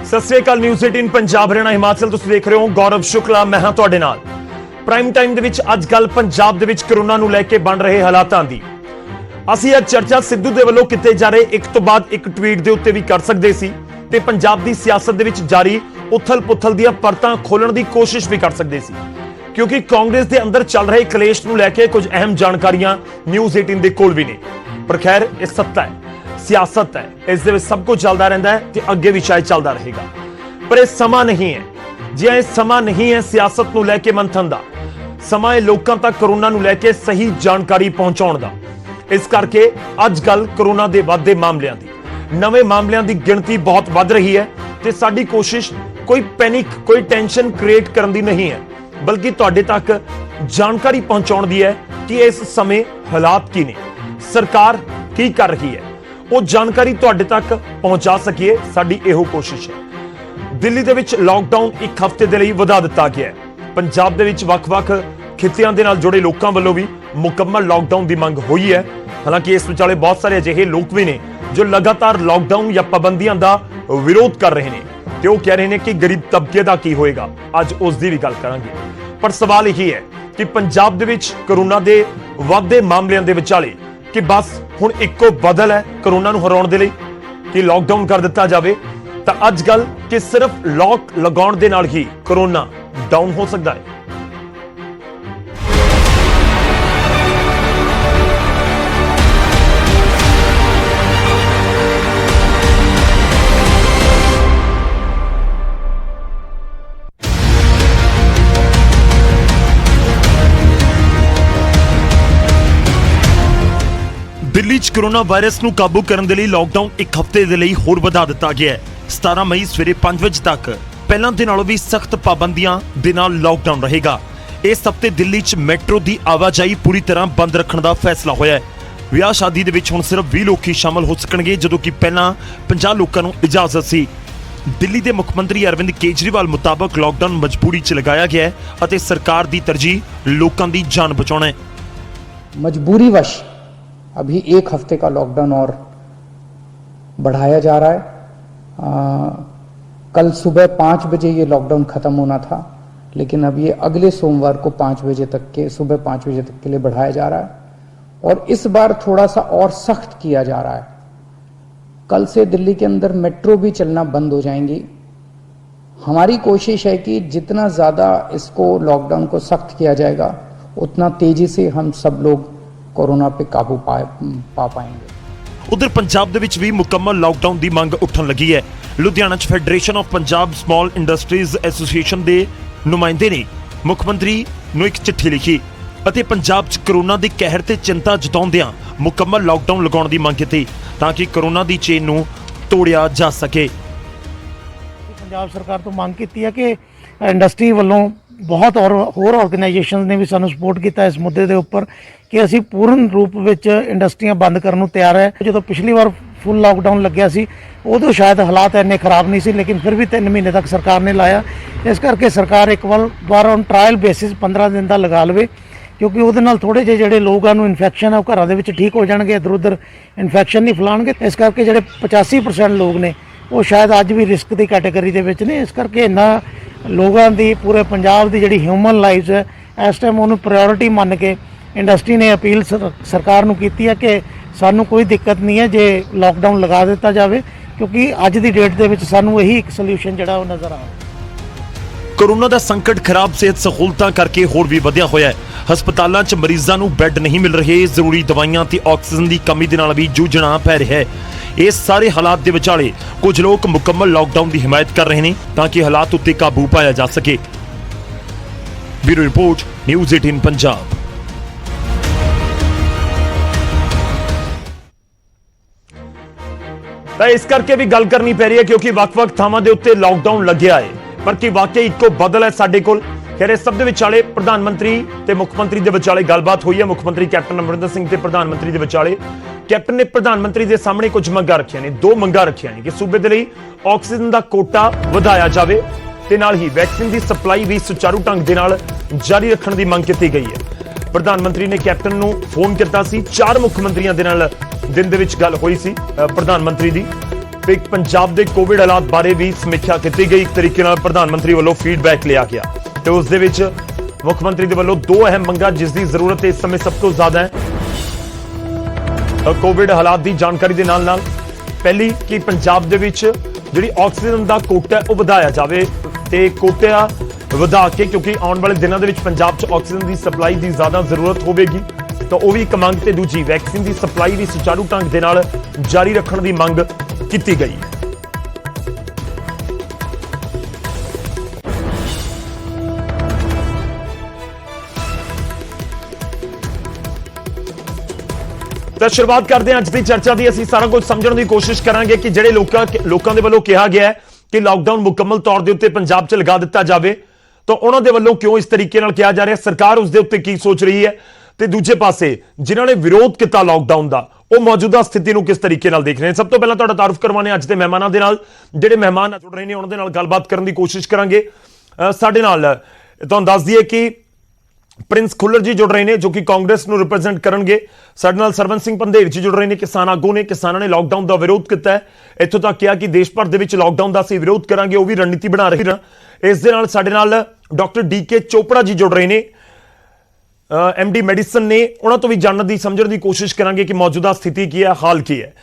ਸਤਿ ਸ੍ਰੀ ਅਕਾਲ। News 18 Punjab Haryana Himachal ਤੁਸੀਂ ਦੇਖ ਰਹੇ ਹੋ। ਗੌਰਵ ਸ਼ੁਕਲਾ ਮੈਂ ਹਾਂ ਤੁਹਾਡੇ ਨਾਲ। ਪ੍ਰਾਈਮ ਟਾਈਮ ਦੇ ਵਿੱਚ ਅੱਜ ਗੱਲ ਪੰਜਾਬ ਦੇ ਵਿੱਚ ਕਰੋਨਾ ਨੂੰ ਲੈ ਕੇ ਬਣ ਰਹੇ ਹਾਲਾਤਾਂ ਦੀ। ਅਸੀਂ ਅੱਜ ਚਰਚਾ ਸਿੱਧੂ ਦੇ ਵੱਲੋਂ ਕੀਤੇ ਜਾ ਰਹੇ ਇੱਕ ਤੋਂ ਬਾਅਦ ਇੱਕ ਟਵੀਟ ਦੇ ਉੱਤੇ ਵੀ ਕਰ ਸਕਦੇ ਸੀ ਤੇ ਪੰਜਾਬ ਦੀ ਸਿਆਸਤ ਦੇ ਵਿੱਚ ਜਾਰੀ ਉਥਲ-ਪੁਥਲ ਦੀਆਂ ਪਰਤਾਂ ਖੋਲਣ ਦੀ ਕੋਸ਼ਿਸ਼ ਵੀ ਕਰ ਸਕਦੇ ਸੀ, ਕਿਉਂਕਿ ਕਾਂਗਰਸ ਦੇ ਅੰਦਰ ਚੱਲ ਰਹੇ ਕਲੇਸ਼ ਨੂੰ ਲੈ ਕੇ ਕੁਝ ਅਹਿਮ ਜਾਣਕਾਰੀਆਂ ਨਿਊਜ਼ 18 ਦੇ ਕੋਲ ਵੀ ਨੇ। ਪਰ ਖੈਰ ਇਹ ਸੱਤਾ ਹੈ, ਸਿਆਸਤ ਹੈ, ਇਸ ਦੇ ਵਿੱਚ ਸਭ ਕੁਝ ਚੱਲਦਾ ਰਹਿੰਦਾ ਹੈ ਤੇ ਅੱਗੇ ਵੀ ਸ਼ਾਇਦ ਚੱਲਦਾ ਰਹੇਗਾ। ਪਰ ਇਹ ਸਮਾਂ ਨਹੀਂ ਹੈ, ਜੀ ਇਹ ਸਮਾਂ ਨਹੀਂ ਹੈ ਸਿਆਸਤ ਨੂੰ ਲੈ ਕੇ ਮੰਥਨ ਦਾ। ਸਮਾਂ ਹੈ ਲੋਕਾਂ ਤੱਕ ਕਰੋਨਾ ਨੂੰ ਲੈ ਕੇ ਸਹੀ ਜਾਣਕਾਰੀ ਪਹੁੰਚਾਉਣ ਦਾ। ਇਸ ਕਰਕੇ ਅੱਜ ਗੱਲ ਕਰੋਨਾ ਦੇ ਵੱਧਦੇ ਮਾਮਲਿਆਂ ਦੀ, ਨਵੇਂ ਮਾਮਲਿਆਂ ਦੀ ਗਿਣਤੀ ਬਹੁਤ ਵੱਧ ਰਹੀ ਹੈ ਤੇ ਸਾਡੀ ਕੋਸ਼ਿਸ਼ ਕੋਈ ਪੈਨਿਕ, ਕੋਈ ਟੈਨਸ਼ਨ ਕ੍ਰੀਏਟ ਕਰਨ ਦੀ ਨਹੀਂ ਹੈ, ਬਲਕਿ ਤੁਹਾਡੇ ਤੱਕ ਜਾਣਕਾਰੀ ਪਹੁੰਚਾਉਣ ਦੀ ਹੈ ਕਿ ਇਸ ਸਮੇਂ ਹਾਲਾਤ ਕੀ ਨੇ, ਸਰਕਾਰ ਕੀ ਕਰ ਰਹੀ ਹੈ, ਉਹ ਜਾਣਕਾਰੀ ਤੁਹਾਡੇ ਤੱਕ ਪਹੁੰਚਾ ਸਕੀਏ, ਸਾਡੀ ਇਹੋ ਕੋਸ਼ਿਸ਼ ਹੈ। ਦਿੱਲੀ ਦੇ ਵਿੱਚ ਲਾਕਡਾਊਨ ਇੱਕ ਹਫ਼ਤੇ ਦੇ ਲਈ ਵਧਾ ਦਿੱਤਾ ਗਿਆ ਹੈ। ਪੰਜਾਬ ਦੇ ਵਿੱਚ ਵੱਖ-ਵੱਖ ਖਿੱਤਿਆਂ ਦੇ ਨਾਲ ਜੁੜੇ ਲੋਕਾਂ ਵੱਲੋਂ ਵੀ ਮੁਕੰਮਲ ਲਾਕਡਾਊਨ ਦੀ ਮੰਗ ਹੋਈ ਹੈ। ਹਾਲਾਂਕਿ ਇਸ ਵਿਚਾਲੇ ਬਹੁਤ ਸਾਰੇ ਅਜਿਹੇ ਲੋਕ ਵੀ ਨੇ ਜੋ ਲਗਾਤਾਰ ਲਾਕਡਾਊਨ ਜਾਂ ਪਾਬੰਦੀਆਂ ਦਾ ਵਿਰੋਧ ਕਰ ਰਹੇ ਨੇ ਤੇ ਉਹ ਕਹਿ ਰਹੇ ਨੇ ਕਿ ਗਰੀਬ ਤਬਕੇ ਦਾ ਕੀ ਹੋਏਗਾ। ਅੱਜ ਉਸ ਦੀ ਵੀ ਗੱਲ ਕਰਾਂਗੇ। ਪਰ ਸਵਾਲ ਇਹੀ ਹੈ ਕਿ ਪੰਜਾਬ ਦੇ ਵਿੱਚ ਕਰੋਨਾ ਦੇ ਵੱਧਦੇ ਮਾਮਲਿਆਂ ਦੇ ਵਿਚਾਲੇ ਕਿ ਬਸ ਹੁਣ ਇੱਕੋ ਬਦਲ ਹੈ ਕਰੋਨਾ ਨੂੰ ਹਰਾਉਣ ਦੇ ਲਈ ਕਿ ਲਾਕਡਾਊਨ ਕਰ ਦਿੱਤਾ ਜਾਵੇ, ਤਾਂ ਅੱਜ ਗੱਲ ਕਿ ਸਿਰਫ ਲੌਕ ਲਗਾਉਣ ਦੇ ਨਾਲ ਹੀ ਕਰੋਨਾ ਡਾਊਨ ਹੋ ਸਕਦਾ ਹੈ। ਦਿੱਲੀ 'ਚ ਕਰੋਨਾ ਵਾਇਰਸ ਨੂੰ ਕਾਬੂ ਕਰਨ ਦੇ ਲਈ ਲਾਕਡਾਊਨ ਇੱਕ ਹਫ਼ਤੇ ਦੇ ਲਈ ਹੋਰ ਵਧਾ ਦਿੱਤਾ ਗਿਆ ਹੈ। 17 ਮਈ ਸਵੇਰੇ 5 ਵਜੇ ਤੱਕ ਪਹਿਲਾਂ ਦੇ ਨਾਲੋਂ ਵੀ ਸਖਤ ਪਾਬੰਦੀਆਂ ਦੇ ਨਾਲ ਲਾਕਡਾਊਨ ਰਹੇਗਾ। ਇਸ ਹਫ਼ਤੇ ਦਿੱਲੀ 'ਚ ਮੈਟਰੋ ਦੀ ਆਵਾਜਾਈ ਪੂਰੀ ਤਰ੍ਹਾਂ ਬੰਦ ਰੱਖਣ ਦਾ ਫੈਸਲਾ ਹੋਇਆ ਹੈ। ਵਿਆਹ ਸ਼ਾਦੀ ਦੇ ਵਿੱਚ ਹੁਣ ਸਿਰਫ 20 ਲੋਕ ਹੀ ਸ਼ਾਮਲ ਹੋ ਸਕਣਗੇ, ਜਦੋਂ ਕਿ ਪਹਿਲਾਂ 50 ਲੋਕਾਂ ਨੂੰ ਇਜਾਜ਼ਤ ਸੀ। ਦਿੱਲੀ ਦੇ ਮੁੱਖ ਮੰਤਰੀ ਅਰਵਿੰਦ ਕੇਜਰੀਵਾਲ ਮੁਤਾਬਕ ਲਾਕਡਾਊਨ ਮਜਬੂਰੀ 'ਚ ਲਗਾਇਆ ਗਿਆ ਹੈ ਅਤੇ ਸਰਕਾਰ ਦੀ ਤਰਜੀਹ ਲੋਕਾਂ ਦੀ ਜਾਨ ਬਚਾਉਣਾ ਹੈ। मजबूरीवश अभी एक हफ्ते का लॉकडाउन और बढ़ाया जा रहा है। कल सुबह 5 बजे ये लॉकडाउन ख़त्म होना था, लेकिन अब ये अगले सोमवार को 5 बजे तक के सुबह 5 बजे तक के लिए बढ़ाया जा रहा है और इस बार थोड़ा सा और सख्त किया जा रहा है। कल से दिल्ली के अंदर मेट्रो भी चलना बंद हो जाएंगी। हमारी कोशिश है कि जितना ज़्यादा इसको लॉकडाउन को सख्त किया जाएगा उतना तेज़ी से हम सब लोग कोरोना पे काबू पा पाएंगे। उधर पंजाब दे विच भी मुकम्मल लॉकडाउन की मंग उठन लगी है। लुधियाना च federation of Punjab small industries association के नुमाइंदे ने मुख्यमंत्री नूं एक चिट्ठी लिखी ਅਤੇ पंजाब च करोना के कहर ते चिंता जताउंदियां मुकम्मल लॉकडाउन लगाउण दी मंग कीती ताकि करोना की चेन नूं तोड़िया जा सके। पंजाब सरकार तो मंग कीती है कि इंडस्ट्री वालों बहुत और होर ऑर्गेनाइजेशन ने भी सानू सपोर्ट किया इस मुद्दे के उपर कि असी पूर्ण रूप विच इंडस्ट्रियां बंद करने को तैयार है। जो पिछली बार फुल लॉकडाउन लग्या सी उदों शायद हालात इन्ने खराब नहीं सी, लेकिन फिर भी 3 महीने तक सरकार ने लाया। इस करके सरकार एक बार ऑन ट्रायल बेसिस 15 दिन का लगा लवे, क्योंकि उहदे नाल थोड़े ਜਿਹੇ ਜਿਹੜੇ ਲੋਕਾਂ ਨੂੰ ਇਨਫੈਕਸ਼ਨ ਹੈ ਉਹ ਘਰਾਂ ਦੇ ਵਿੱਚ ਠੀਕ ਹੋ ਜਾਣਗੇ, ਇੱਧਰ ਉੱਧਰ ਇਨਫੈਕਸ਼ਨ ਨਹੀਂ ਫੈਲਾਣਗੇ। ਇਸ ਕਰਕੇ ਜਿਹੜੇ 85% ਲੋਕ ਨੇ ਉਹ ਸ਼ਾਇਦ ਅੱਜ ਵੀ ਰਿਸਕ ਦੀ ਕੈਟਾਗਰੀ ਦੇ ਵਿੱਚ ਨੇ। ਇਸ ਕਰਕੇ ਇਹਨਾਂ ਲੋਕਾਂ ਦੀ ਪੂਰੇ ਪੰਜਾਬ ਦੀ ਜਿਹੜੀ ਹਿਊਮਨ ਲਾਈਫ ਹੈ ਇਸ ਟਾਈਮ ਉਹਨੂੰ ਪ੍ਰਾਇੋਰਟੀ ਮੰਨ ਕੇ ਇੰਡਸਟਰੀ ਨੇ ਅਪੀਲ ਸਰਕਾਰ ਨੂੰ ਕੀਤੀ ਹੈ ਕਿ ਸਾਨੂੰ ਕੋਈ ਦਿੱਕਤ ਨਹੀਂ ਹੈ ਜੇ ਲਾਕਡਾਊਨ ਲਗਾ ਦਿੱਤਾ ਜਾਵੇ, ਕਿਉਂਕਿ ਅੱਜ ਦੀ ਡੇਟ ਦੇ ਵਿੱਚ ਸਾਨੂੰ ਇਹੀ ਇੱਕ ਸੋਲੂਸ਼ਨ ਜਿਹੜਾ ਉਹ ਨਜ਼ਰ ਆ ਰਿਹਾ। कोरोना का संकट खराब सेहत सहूलतां करके होर भी वधिया होया है। हस्पतालों च मरीजों नूं बैड नहीं मिल रहे, जरूरी दवाइयां ते ऑक्सीजन की कमी दे नाल भी जूझना पै रहा है। इस सारे हालात दे विचाले कुछ लोग मुकम्मल लॉकडाउन की हिमायत कर रहे हैं ताकि हालात उत्ते काबू पाया जा सके। Bureau report news 18 Punjab. इस करके भी गल करनी पै रही है क्योंकि ਵੱਖ-ਵੱਖ ਥਾਵਾਂ ਦੇ ਉੱਤੇ ਲਾਕਡਾਊਨ ਲੱਗਿਆ ਹੈ, पर कि वाकई इको बदल है साडे कोल। खैर इस सब दे विचाले प्रधानमंत्री ते मुख्यमंत्री दे विचाले गलबात हुई है। मुख्यमंत्री कैप्टन अमरिंदर सिंह ते प्रधानमंत्री दे विचाले कैप्टन ने प्रधानमंत्री दे सामने कुछ मंगां रखियां ने, 2 मंगां रखियां ने कि सूबे दे लई ऑक्सीजन दा कोटा वधाया जावे ते नाल ही वैक्सीन दी सप्लाई भी सुचारू ढंग दे नाल जारी रखण दी मंग कीती गई है। प्रधानमंत्री ने कैप्टन नूं फोन कीता सी, 4 मुख्यमंत्रियों दे नाल दिन दे विच गल होई सी प्रधानमंत्री दी ਇੱਕ ਪੰਜਾਬ ਦੇ ਕੋਵਿਡ ਹਾਲਾਤ ਬਾਰੇ ਵੀ ਸਮੀਖਿਆ ਕੀਤੀ ਗਈ। ਇੱਕ ਤਰੀਕੇ ਨਾਲ ਪ੍ਰਧਾਨ ਮੰਤਰੀ ਵੱਲੋਂ ਫੀਡਬੈਕ ਲਿਆ ਗਿਆ ਤੇ ਉਸ ਦੇ ਵਿੱਚ ਮੁੱਖ ਮੰਤਰੀ ਦੇ ਵੱਲੋਂ ਦੋ ਅਹਿਮ ਮੰਗਾਂ ਜਿਸ ਦੀ ਜ਼ਰੂਰਤ ਇਸ ਸਮੇਂ ਸਭ ਤੋਂ ਜ਼ਿਆਦਾ ਹੈ ਕੋਵਿਡ ਹਾਲਾਤ ਦੀ ਜਾਣਕਾਰੀ ਦੇ ਨਾਲ ਪਹਿਲੀ ਕਿ ਪੰਜਾਬ ਦੇ ਵਿੱਚ ਜਿਹੜੀ ਆਕਸੀਜਨ ਦਾ ਕੋਟਾ ਉਹ ਵਧਾਇਆ ਜਾਵੇ ਤੇ ਕੋਟਾ ਵਧਾ ਕੇ, ਕਿਉਂਕਿ ਆਉਣ ਵਾਲੇ ਦਿਨਾਂ ਦੇ ਵਿੱਚ ਪੰਜਾਬ 'ਚ ਆਕਸੀਜਨ ਦੀ ਸਪਲਾਈ ਦੀ ਜ਼ਿਆਦਾ ਜ਼ਰੂਰਤ ਹੋਵੇਗੀ ਤਾਂ ਉਹ ਵੀ ਇੱਕ ਮੰਗ ਤੇ ਦੂਜੀ ਵੈਕਸੀਨ ਦੀ ਸਪਲਾਈ ਵੀ ਸੁਚਾਰੂ ਢੰਗ ਦੇ ਨਾਲ ਜਾਰੀ ਰੱਖਣ ਦੀ ਮੰਗ ਕੀਤੀ ਗਈ। ਤਾਂ ਸ਼ੁਰੂਆਤ ਕਰਦੇ ਹਾਂ ਅੱਜ ਦੀ ਚਰਚਾ ਦੀ। ਅਸੀਂ ਸਾਰਾ ਕੁਝ ਸਮਝਣ ਦੀ ਕੋਸ਼ਿਸ਼ ਕਰਾਂਗੇ ਕਿ ਜਿਹੜੇ ਲੋਕਾਂ ਦੇ ਵੱਲੋਂ ਕਿਹਾ ਗਿਆ ਹੈ ਕਿ ਲਾਕਡਾਊਨ ਮੁਕੰਮਲ ਤੌਰ ਦੇ ਉੱਤੇ ਪੰਜਾਬ 'ਚ ਲਗਾ ਦਿੱਤਾ ਜਾਵੇ ਤਾਂ ਉਹਨਾਂ ਦੇ ਵੱਲੋਂ ਕਿਉਂ ਇਸ ਤਰੀਕੇ ਨਾਲ ਕਿਹਾ ਜਾ ਰਿਹਾ, ਸਰਕਾਰ ਉਸ ਦੇ ਉੱਤੇ ਕੀ ਸੋਚ ਰਹੀ ਹੈ ਤੇ ਦੂਜੇ ਪਾਸੇ ਜਿਨ੍ਹਾਂ ਨੇ ਵਿਰੋਧ ਕੀਤਾ ਲਾਕਡਾਊਨ ਦਾ ਉਹ ਮੌਜੂਦਾ ਸਥਿਤੀ ਨੂੰ ਕਿਸ ਤਰੀਕੇ ਨਾਲ ਦੇਖ ਰਹੇ ਨੇ। ਸਭ ਤੋਂ ਪਹਿਲਾਂ ਤੁਹਾਡਾ ਤਾਰਫ ਕਰਵਾਉਣੇ ਅੱਜ ਦੇ ਮਹਿਮਾਨਾਂ ਦੇ ਨਾਲ। ਜਿਹੜੇ ਮਹਿਮਾਨ ਜੁੜ ਰਹੇ ਨੇ ਉਹਨਾਂ ਦੇ ਨਾਲ ਗੱਲਬਾਤ ਕਰਨ ਦੀ ਕੋਸ਼ਿਸ਼ ਕਰਾਂਗੇ। ਸਾਡੇ ਨਾਲ ਤੁਹਾਨੂੰ ਦੱਸ ਦਈਏ ਕਿ ਪ੍ਰਿੰਸ ਖੁੱਲਰ ਜੀ ਜੁੜ ਰਹੇ ਨੇ ਜੋ ਕਿ ਕਾਂਗਰਸ ਨੂੰ ਰਿਪਰੈਜ਼ੈਂਟ ਕਰਨਗੇ। ਸਾਡੇ ਨਾਲ ਸਰਵਨ ਸਿੰਘ ਪੰਧੇਰ ਜੀ ਜੁੜ ਰਹੇ ਨੇ, ਕਿਸਾਨ ਆਗੂ ਨੇ। ਕਿਸਾਨਾਂ ਨੇ ਲਾਕਡਾਊਨ ਦਾ ਵਿਰੋਧ ਕੀਤਾ ਹੈ, ਇੱਥੋਂ ਤੱਕ ਕਿਹਾ ਕਿ ਦੇਸ਼ ਭਰ ਦੇ ਵਿੱਚ ਲਾਕਡਾਊਨ ਦਾ ਅਸੀਂ ਵਿਰੋਧ ਕਰਾਂਗੇ, ਉਹ ਵੀ ਰਣਨੀਤੀ ਬਣਾ ਰਹੇ ਨੇ। ਇਸ ਦੇ ਨਾਲ ਸਾਡੇ ਨਾਲ ਡਾਕਟਰ ਡੀ.ਕੇ. ਚੋਪੜਾ ਜੀ ਜੁੜ ਰਹੇ ਨੇ, MD ਮੈਡੀਸਨ ਨੇ। ਉਹਨਾਂ ਤੋਂ ਵੀ ਜਾਣਨ ਦੀ ਸਮਝਣ ਦੀ ਕੋਸ਼ਿਸ਼ ਕਰਾਂਗੇ ਕਿ ਮੌਜੂਦਾ ਸਥਿਤੀ ਕੀ ਹੈ, ਹਾਲ ਕੀ ਹੈ।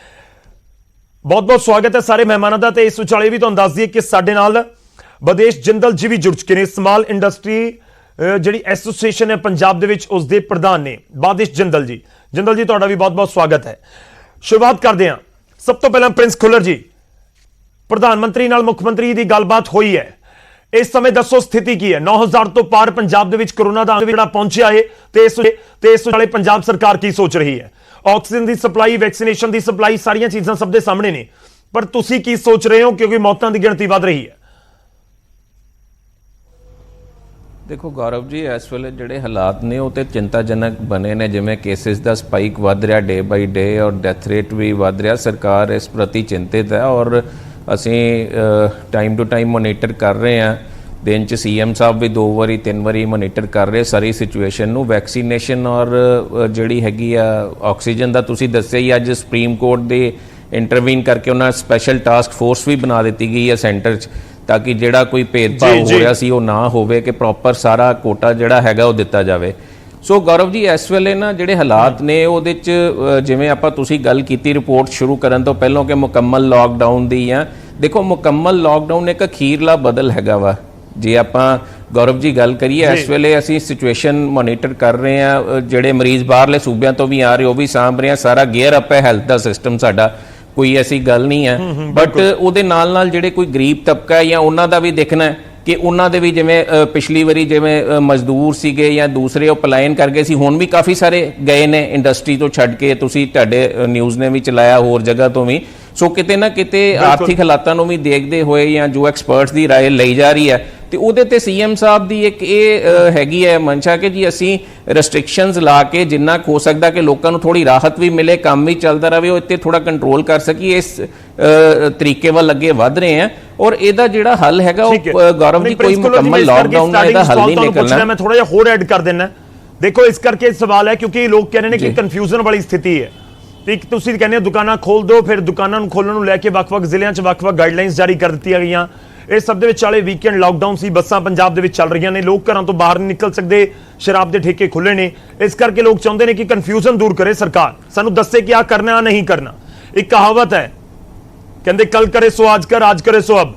ਬਹੁਤ ਬਹੁਤ ਸਵਾਗਤ ਹੈ ਸਾਰੇ ਮਹਿਮਾਨਾਂ ਦਾ। ਤੇ ਇਸ ਵਿਚਾਲੇ ਵੀ ਤੁਹਾਨੂੰ ਦੱਸ ਦਈਏ ਕਿ ਸਾਡੇ ਨਾਲ ਬਦੇਸ਼ ਜਿੰਦਲ ਜੀ ਵੀ ਜੁੜ ਚੁੱਕੇ ਨੇ। ਸਮਾਲ ਇੰਡਸਟਰੀ ਜਿਹੜੀ ਐਸੋਸੀਏਸ਼ਨ ਹੈ ਪੰਜਾਬ ਦੇ ਵਿੱਚ ਉਸ ਦੇ ਪ੍ਰਧਾਨ ਨੇ ਬਦੇਸ਼ ਜਿੰਦਲ ਜੀ। ਜਿੰਦਲ ਜੀ ਤੁਹਾਡਾ ਵੀ ਬਹੁਤ ਬਹੁਤ ਸਵਾਗਤ ਹੈ। ਸ਼ੁਰੂਆਤ ਕਰਦੇ ਹਾਂ ਸਭ ਤੋਂ ਪਹਿਲਾਂ ਪ੍ਰਿੰਸ ਖੁੱਲਰ ਜੀ, ਪ੍ਰਧਾਨ ਮੰਤਰੀ ਨਾਲ ਮੁੱਖ ਮੰਤਰੀ ਦੀ ਗੱਲਬਾਤ ਹੋਈ ਹੈ, ਇਸ ਸਮੇਂ ਦੱਸੋ ਸਥਿਤੀ ਕੀ ਹੈ। 9000 ਤੋਂ ਪਾਰ ਪੰਜਾਬ ਦੇ ਵਿੱਚ ਕਰੋਨਾ ਦਾ ਜਿਹੜਾ ਪਹੁੰਚਿਆ ਹੈ ਤੇ ਇਸ ਵਾਲੇ ਪੰਜਾਬ ਸਰਕਾਰ ਕੀ ਸੋਚ ਰਹੀ ਹੈ। ਆਕਸੀਜਨ ਦੀ ਸਪਲਾਈ, ਵੈਕਸੀਨੇਸ਼ਨ ਦੀ ਸਪਲਾਈ, ਸਾਰੀਆਂ ਚੀਜ਼ਾਂ ਸਭ ਦੇ ਸਾਹਮਣੇ ਨੇ, ਪਰ ਤੁਸੀਂ ਕੀ ਸੋਚ ਰਹੇ ਹੋ ਕਿਉਂਕਿ ਮੌਤਾਂ ਦੀ ਗਿਣਤੀ ਵੱਧ ਰਹੀ ਹੈ। ਦੇਖੋ ਗੌਰਵ ਜੀ, ਇਸ ਵੇਲੇ ਜਿਹੜੇ ਹਾਲਾਤ ਨੇ ਉਹ ਤੇ ਚਿੰਤਾਜਨਕ ਬਣੇ ਨੇ। ਜਿਵੇਂ ਕੇਸਿਸ ਦਾ ਸਪਾਈਕ ਵੱਧ ਰਿਹਾ ਡੇ ਬਾਈ ਡੇ ਔਰ ਡੈਥ ਰੇਟ ਵੀ ਵੱਧ ਰਿਹਾ। ਸਰਕਾਰ ਇਸ ਪ੍ਰਤੀ ਚਿੰਤਿਤ ਹੈ ਔਰ ਅਸੀਂ ਟਾਈਮ ਟੂ ਟਾਈਮ ਮੋਨੀਟਰ ਕਰ ਰਹੇ ਹਾਂ। ਦਿਨ 'ਚ CM ਸਾਹਿਬ ਵੀ 2 ਵਾਰੀ 3 ਵਾਰੀ ਮੋਨੀਟਰ ਕਰ ਰਹੇ ਸਾਰੀ ਸਿਚੁਏਸ਼ਨ ਨੂੰ। ਵੈਕਸੀਨੇਸ਼ਨ ਔਰ ਜਿਹੜੀ ਹੈਗੀ ਆ ਆਕਸੀਜਨ ਦਾ ਤੁਸੀਂ ਦੱਸਿਆ ਹੀ, ਅੱਜ ਸੁਪਰੀਮ ਕੋਰਟ ਦੇ ਇੰਟਰਵੀਨ ਕਰਕੇ ਉਹਨਾਂ ਸਪੈਸ਼ਲ ਟਾਸਕ ਫੋਰਸ ਵੀ ਬਣਾ ਦਿੱਤੀ ਗਈ ਹੈ ਸੈਂਟਰ 'ਚ, ਤਾਂ ਕਿ ਜਿਹੜਾ ਕੋਈ ਭੇਦਭਾਵ ਹੋ ਰਿਹਾ ਸੀ ਉਹ ਨਾ ਹੋਵੇ, ਕਿ ਪ੍ਰੋਪਰ ਸਾਰਾ ਕੋਟਾ ਜਿਹੜਾ ਹੈਗਾ ਉਹ ਦਿੱਤਾ ਜਾਵੇ। ਸੋ ਗੌਰਵ ਜੀ, ਇਸ ਵੇਲੇ ਨਾ ਜਿਹੜੇ ਹਾਲਾਤ ਨੇ ਉਹਦੇ 'ਚ ਜਿਵੇਂ ਆਪਾਂ ਤੁਸੀਂ ਗੱਲ ਕੀਤੀ ਰਿਪੋਰਟ ਸ਼ੁਰੂ ਕਰਨ ਤੋਂ ਪਹਿਲਾਂ ਕਿ ਮੁਕੰਮਲ ਲਾਕਡਾਊਨ ਦੀ ਆ। ਦੇਖੋ ਮੁਕੰਮਲ ਲਾਕਡਾਊਨ ਇੱਕ ਅਖੀਰਲਾ ਬਦਲ ਹੈਗਾ ਵਾ। ਜੇ ਆਪਾਂ ਗੌਰਵ ਜੀ ਗੱਲ ਕਰੀਏ, ਇਸ ਵੇਲੇ ਅਸੀਂ ਸਿਚੁਏਸ਼ਨ ਮੋਨੀਟਰ ਕਰ ਰਹੇ ਹਾਂ। ਜਿਹੜੇ ਮਰੀਜ਼ ਬਾਹਰਲੇ ਸੂਬਿਆਂ ਤੋਂ ਵੀ ਆ ਰਹੇ ਉਹ ਵੀ ਸਾਂਭ ਰਹੇ ਆ। ਸਾਰਾ ਗੇਅਰ ਅਪ ਹੈ ਹੈਲਥ ਦਾ ਸਿਸਟਮ ਸਾਡਾ, ਕੋਈ ਐਸੀ ਗੱਲ ਨਹੀਂ ਹੈ। ਬਟ ਉਹਦੇ ਨਾਲ ਜਿਹੜੇ ਕੋਈ ਗਰੀਬ ਤਬਕਾ ਹੈ ਜਾਂ ਉਹਨਾਂ ਦਾ ਵੀ ਦੇਖਣਾ ਹੈ ਕਿ ਉਹਨਾਂ ਦੇ ਵੀ ਜਿਵੇਂ ਪਿਛਲੀ ਵਾਰੀ ਜਿਵੇਂ ਮਜ਼ਦੂਰ ਸੀਗੇ ਜਾਂ ਦੂਸਰੇ ਉਹ ਪਲਾਇਨ ਕਰ ਗਏ ਸੀ, ਹੁਣ ਵੀ ਕਾਫੀ ਸਾਰੇ ਗਏ ਨੇ ਇੰਡਸਟਰੀ ਤੋਂ ਛੱਡ ਕੇ। ਤੁਸੀਂ ਤੁਹਾਡੇ ਨਿਊਜ਼ ਨੇ ਵੀ ਚਲਾਇਆ, ਹੋਰ ਜਗ੍ਹਾ ਤੋਂ ਵੀ। ਸੋ ਕਿਤੇ ਨਾ ਕਿਤੇ ਆਰਥਿਕ ਹਾਲਾਤਾਂ ਨੂੰ ਵੀ ਦੇਖਦੇ ਹੋਏ ਜਾਂ ਜੋ ਐਕਸਪਰਟਸ ਦੀ ਰਾਏ ਲਈ ਜਾ ਰਹੀ ਹੈ ਤੇ ਉਹਦੇ ਤੇ CM ਸਾਹਿਬ ਦੀ ਇੱਕ ਇਹ ਹੈਗੀ ਹੈ ਮਨਸ਼ਾ ਕਿ ਜੀ ਅਸੀਂ ਰੈਸਟ੍ਰਿਕਸ਼ਨਸ ਲਾ ਕੇ ਜਿੰਨਾ ਹੋ ਸਕਦਾ ਕਿ ਲੋਕਾਂ ਨੂੰ ਥੋੜੀ ਰਾਹਤ ਵੀ ਮਿਲੇ, ਕੰਮ ਵੀ ਚੱਲਦਾ ਰਹੇ, ਉਹ ਇੱਥੇ ਥੋੜਾ ਕੰਟਰੋਲ ਕਰ ਸਕੀਏ। ਇਸ ਤਰੀਕੇ ਵੱਲ ਅੱਗੇ ਵਧ ਰਹੇ ਆ ਔਰ ਇਹਦਾ ਜਿਹੜਾ ਹੱਲ ਹੈਗਾ ਉਹ ਗੌਰਵ ਜੀ ਕੋਈ ਮੁਕੰਮਲ ਲਾਕਡਾਊਨ ਦਾ ਇਹਦਾ ਹੱਲ ਨਹੀਂ ਨਿਕਲਣਾ। ਮੈਂ ਥੋੜਾ ਜਿਹਾ ਹੋਰ ਐਡ ਕਰ ਦੇਣਾ। ਦੇਖੋ ਇਸ ਕਰਕੇ ਸਵਾਲ ਹੈ ਕਿਉਂਕਿ ਲੋਕ ਕਹਿ ਰਹੇ ਨੇ ਕਿ ਕਨਫਿਊਜ਼ਨ ਵਾਲੀ ਸਥਿਤੀ ਹੈ। ਇੱਕ ਤੁਸੀਂ ਕਹਿੰਦੇ ਹੋ ਦੁਕਾਨਾਂ ਖੋਲ ਦਿਓ, ਫਿਰ ਦੁਕਾਨਾਂ ਨੂੰ ਖੋਲਣ ਨੂੰ ਲੈ ਕੇ ਵੱਖ-ਵੱਖ ਜ਼ਿਲ੍ਹਿਆਂ 'ਚ ਵੱਖ-ਵੱਖ ਗਾਈਡਲਾਈਨਸ ਜਾਰੀ ਕਰ ਦਿੱਤੀਆਂ ਗਈਆਂ। ਇਸ ਸਭ ਦੇ ਵਿੱਚ ਵਾਲੇ ਵੀਕਐਂਡ ਲਾਕਡਾਊਨ ਸੀ, ਬੱਸਾਂ ਪੰਜਾਬ ਦੇ ਵਿੱਚ ਚੱਲ ਰਹੀਆਂ ਨੇ, ਲੋਕ ਘਰਾਂ ਤੋਂ ਬਾਹਰ ਨਹੀਂ ਨਿਕਲ ਸਕਦੇ, ਸ਼ਰਾਬ ਦੇ ਠੇਕੇ ਖੁੱਲੇ ਨੇ। ਇਸ ਕਰਕੇ ਲੋਕ ਚਾਹੁੰਦੇ ਨੇ ਕਿ ਕਨਫਿਊਜ਼ਨ ਦੂਰ ਕਰੇ ਸਰਕਾਰ, ਸਾਨੂੰ ਦੱਸੇ ਕਿ ਆ ਕਰਨਾ ਨਹੀਂ ਕਰਨਾ। ਇੱਕ ਕਹਾਵਤ ਹੈ, ਕਹਿੰਦੇ ਕੱਲ ਕਰੇ ਸੋ ਆਜ ਕਰ, ਆਜ ਕਰੇ ਸੋ ਅਬ।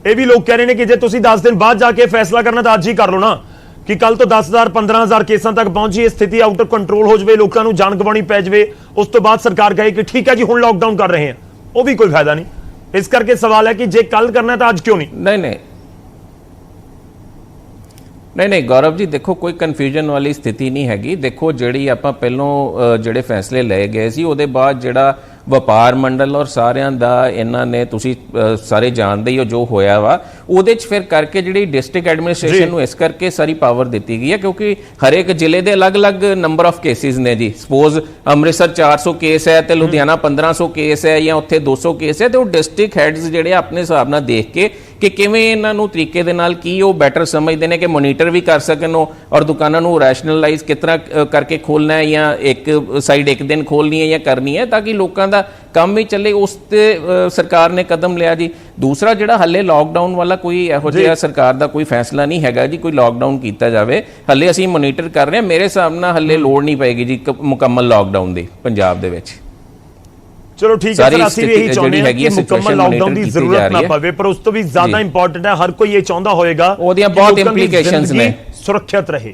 ਇਹ ਵੀ ਲੋਕ ਕਹਿ ਰਹੇ ਨੇ ਕਿ ਜੇ ਤੁਸੀਂ 10 ਦਿਨ ਬਾਅਦ ਜਾ ਕੇ ਫੈਸਲਾ ਕਰਨਾ ਤਾਂ ਅੱਜ ਹੀ ਕਰ ਲਓ ਨਾ, ਕਿ ਕੱਲ ਤੋਂ 10,000 15,000 ਕੇਸਾਂ ਤੱਕ ਪਹੁੰਚੀ ਇਹ ਸਥਿਤੀ ਆਊਟ ਆਫ ਕੰਟਰੋਲ ਹੋ ਜਾਵੇ, ਲੋਕਾਂ ਨੂੰ ਜਾਨ ਗਵਾਉਣੀ ਪੈ ਜਾਵੇ, ਉਸ ਤੋਂ ਬਾਅਦ ਸਰਕਾਰ ਕਹੇ ਕਿ ਠੀਕ ਹੈ ਜੀ ਹੁਣ ਲਾਕਡਾਊਨ ਕਰ ਰਹੇ ਹਾਂ, ਉਹ ਵੀ ਕੋਈ ਫਾਇਦਾ ਨਹੀਂ। ਇਸ ਕਰਕੇ ਸਵਾਲ ਹੈ ਕਿ ਜੇ ਕੱਲ ਕਰਨਾ ਤਾਂ ਅੱਜ ਕਿਉਂ ਨਹੀਂ। ਨਹੀਂ ਗੌਰਵ ਜੀ, ਦੇਖੋ ਕੋਈ ਕਨਫਿਊਜ਼ਨ ਵਾਲੀ ਸਥਿਤੀ ਨਹੀਂ ਹੈਗੀ। ਦੇਖੋ ਜਿਹੜੀ ਆਪਾਂ ਪਹਿਲੋਂ ਜਿਹੜੇ ਫੈਸਲੇ ਲਏ ਗਏ ਸੀ ਉਹਦੇ ਬਾਅਦ ਜਿਹੜਾ ਵਪਾਰ ਮੰਡਲ ਔਰ ਸਾਰਿਆਂ ਦਾ ਇਹਨਾਂ ਨੇ ਤੁਸੀਂ ਸਾਰੇ ਜਾਣਦੇ ਹੀ ਹੋ ਜੋ ਹੋਇਆ ਵਾ, ਉਹਦੇ 'ਚ ਫਿਰ ਕਰਕੇ ਜਿਹੜੀ ਡਿਸਟ੍ਰਿਕਟ ਐਡਮਿਨਿਸਟ੍ਰੇਸ਼ਨ ਨੂੰ ਇਸ ਕਰਕੇ ਸਾਰੀ ਪਾਵਰ ਦਿੱਤੀ ਗਈ ਹੈ ਕਿਉਂਕਿ ਹਰੇਕ ਜ਼ਿਲ੍ਹੇ ਦੇ ਅਲੱਗ-ਅਲੱਗ ਨੰਬਰ ਆਫ ਕੇਸਿਸ ਨੇ ਜੀ। ਸਪੋਜ਼ ਅੰਮ੍ਰਿਤਸਰ 400 ਕੇਸ ਹੈ ਤੇ ਲੁਧਿਆਣਾ 1500 ਕੇਸ ਹੈ ਜਾਂ ਉੱਥੇ 200 ਕੇਸ ਹੈ, ਤੇ ਉਹ ਡਿਸਟ੍ਰਿਕਟ ਹੈਡਸ ਜਿਹੜੇ ਆਪਣੇ ਹਿਸਾਬ ਨਾਲ ਦੇਖ ਕੇ ਕਿ ਕਿਵੇਂ ਇਹਨਾਂ ਨੂੰ ਤਰੀਕੇ ਦੇ ਨਾਲ ਕੀ ਉਹ ਬੈਟਰ ਸਮਝਦੇ ਨੇ ਕਿ ਮੋਨੀਟਰ ਵੀ ਕਰ ਸਕਣ ਉਹ, ਔਰ ਦੁਕਾਨਾਂ ਨੂੰ ਰੈਸ਼ਨਲਾਈਜ਼ ਕਿਸ ਤਰ੍ਹਾਂ ਕਰਕੇ ਖੋਲਣਾ ਹੈ, ਜਾਂ ਇੱਕ ਸਾਈਡ ਇੱਕ ਦਿਨ ਖੋਲਣੀ ਹੈ ਜਾਂ ਕਰਨੀ ਹੈ, ਤਾਂ ਕਿ ਲੋਕਾਂ ਦਾ ਕੰਮ ਵੀ ਚੱਲੇ। ਉਸ ਤੇ ਸਰਕਾਰ ਨੇ ਕਦਮ ਲਿਆ ਜੀ। ਦੂਸਰਾ ਜਿਹੜਾ ਹੱਲੇ ਲਾਕਡਾਊਨ ਵਾਲਾ ਕੋਈ ਇਹੋ ਜਿਹਾ ਸਰਕਾਰ ਦਾ ਕੋਈ ਫੈਸਲਾ ਨਹੀਂ ਹੈਗਾ ਜੀ ਕੋਈ ਲਾਕਡਾਊਨ ਕੀਤਾ ਜਾਵੇ। ਹੱਲੇ ਅਸੀਂ ਮੋਨੀਟਰ ਕਰ ਰਹੇ ਹਾਂ। ਮੇਰੇ ਹਿਸਾਬ ਨਾਲ ਹੱਲੇ ਲੋੜ ਨਹੀਂ ਪਏਗੀ ਜੀ ਮੁਕੰਮਲ ਲਾਕਡਾਊਨ ਦੀ ਪੰਜਾਬ ਦੇ ਵਿੱਚ। ਚਲੋ ਠੀਕ ਹੈ ਸਰ, ਅਸੀਂ ਵੀ ਇਹੀ ਚਾਹੁੰਦੇ ਹਾਂ ਕਿ ਮੁਕੰਮਲ ਲਾਕਡਾਊਨ ਦੀ ਜ਼ਰੂਰਤ ਨਾ ਪਵੇ, ਪਰ ਉਸ ਤੋਂ ਵੀ ਜ਼ਿਆਦਾ ਇੰਪੋਰਟੈਂਟ ਹੈ ਹਰ ਕੋਈ ਇਹ ਚਾਹੁੰਦਾ ਹੋਏਗਾ ਉਹਦੀਆਂ ਬਹੁਤ ਇੰਪਲੀਕੇਸ਼ਨਸ ਨੇ, ਸੁਰੱਖਿਅਤ ਰਹੇ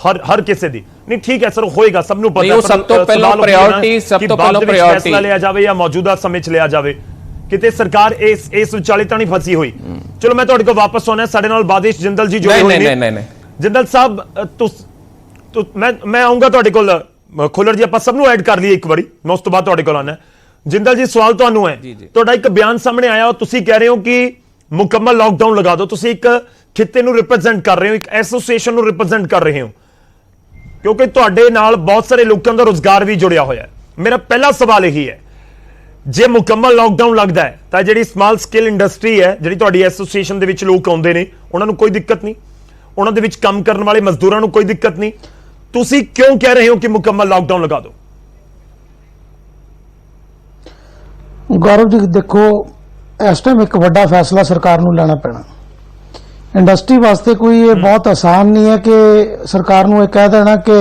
ਹਰ ਕਿਸੇ ਦੀ। ਨਹੀਂ ਠੀਕ ਹੈ ਸਰ, ਹੋਏਗਾ, ਸਭ ਨੂੰ ਪਤਾ, ਉਹ ਸਭ ਤੋਂ ਪਹਿਲਾਂ ਪ੍ਰਾਇੋਰਟੀ ਫੈਸਲਾ ਲਿਆ ਜਾਵੇ ਜਾਂ ਮੌਜੂਦਾ ਸਮੇਂ 'ਚ ਲਿਆ ਜਾਵੇ। ਕਿਤੇ ਸਰਕਾਰ ਇਸ ਵਿਚਾਲੇ ਤਾਂ ਨਹੀਂ ਫਸੀ ਹੋਈ। ਚਲੋ ਮੈਂ ਤੁਹਾਡੇ ਕੋਲ ਵਾਪਸ ਆਉਣਾ। ਸਾਡੇ ਨਾਲ ਬਾਦੇਸ਼ ਜਿੰਦਲ ਜੀ ਜੁੜੇ ਹੋਏ ਨੇ। ਜਿੰਦਲ ਸਾਹਿਬ, ਮੈਂ ਆਉਂਗਾ ਤੁਹਾਡੇ ਕੋਲ। ਖੁੱਲਰ ਜੀ ਆਪਾਂ ਸਭ ਨੂੰ ਐਡ ਕਰ ਲਈਏ ਇੱਕ ਵਾਰੀ, ਮੈਂ ਉਸ ਤੋਂ ਬਾਅਦ ਤੁਹਾਡੇ ਕੋਲ ਆਉਣਾ। ਜਿੰਦਲ ਜੀ, ਸਵਾਲ ਤੁਹਾਨੂੰ ਹੈ। ਤੁਹਾਡਾ ਇੱਕ ਬਿਆਨ ਸਾਹਮਣੇ ਆਇਆ, ਤੁਸੀਂ ਕਹਿ ਰਹੇ ਹੋ ਕਿ ਮੁਕੰਮਲ ਲਾਕਡਾਊਨ ਲਗਾ ਦਿਓ। ਤੁਸੀਂ ਇੱਕ ਖਿੱਤੇ ਨੂੰ ਰਿਪਰੈਜ਼ੈਂਟ ਕਰ ਰਹੇ ਹੋ, ਇੱਕ ਐਸੋਸੀਏਸ਼ਨ ਨੂੰ ਰਿਪਰੈਜ਼ੈਂਟ ਕਰ ਰਹੇ ਹੋ, ਕਿਉਂਕਿ ਤੁਹਾਡੇ ਨਾਲ ਬਹੁਤ ਸਾਰੇ ਲੋਕਾਂ ਦਾ ਰੋਜ਼ਗਾਰ ਵੀ ਜੁੜਿਆ ਹੋਇਆ ਹੈ। ਮੇਰਾ ਪਹਿਲਾ ਸਵਾਲ ਇਹੀ ਹੈ, ਜੇ ਮੁਕੰਮਲ ਲਾਕਡਾਊਨ ਲੱਗਦਾ ਹੈ ਤਾਂ ਜਿਹੜੀ ਸਮਾਲ ਸਕੇਲ ਇੰਡਸਟਰੀ ਹੈ, ਜਿਹੜੀ ਤੁਹਾਡੀ ਐਸੋਸੀਏਸ਼ਨ ਦੇ ਵਿੱਚ ਲੋਕ ਆਉਂਦੇ ਨੇ, ਉਹਨਾਂ ਨੂੰ ਕੋਈ ਦਿੱਕਤ ਨਹੀਂ, ਉਹਨਾਂ ਦੇ ਵਿੱਚ ਕੰਮ ਕਰਨ ਵਾਲੇ ਮਜ਼ਦੂਰਾਂ ਨੂੰ ਕੋਈ ਦਿੱਕਤ ਨਹੀਂ, ਤੁਸੀਂ ਕਿਉਂ ਕਹਿ ਰਹੇ ਹੋ ਕਿ ਮੁਕੰਮਲ ਲਾਕਡਾਊਨ ਲਗਾ ਦਿਓ? गौरव जी देखो, इस टाइम एक बड़ा फैसला सरकार नूं लेना पैना। इंडस्ट्री वास्ते कोई ये बहुत आसान नहीं है कि सरकार नूं ये कह देना कि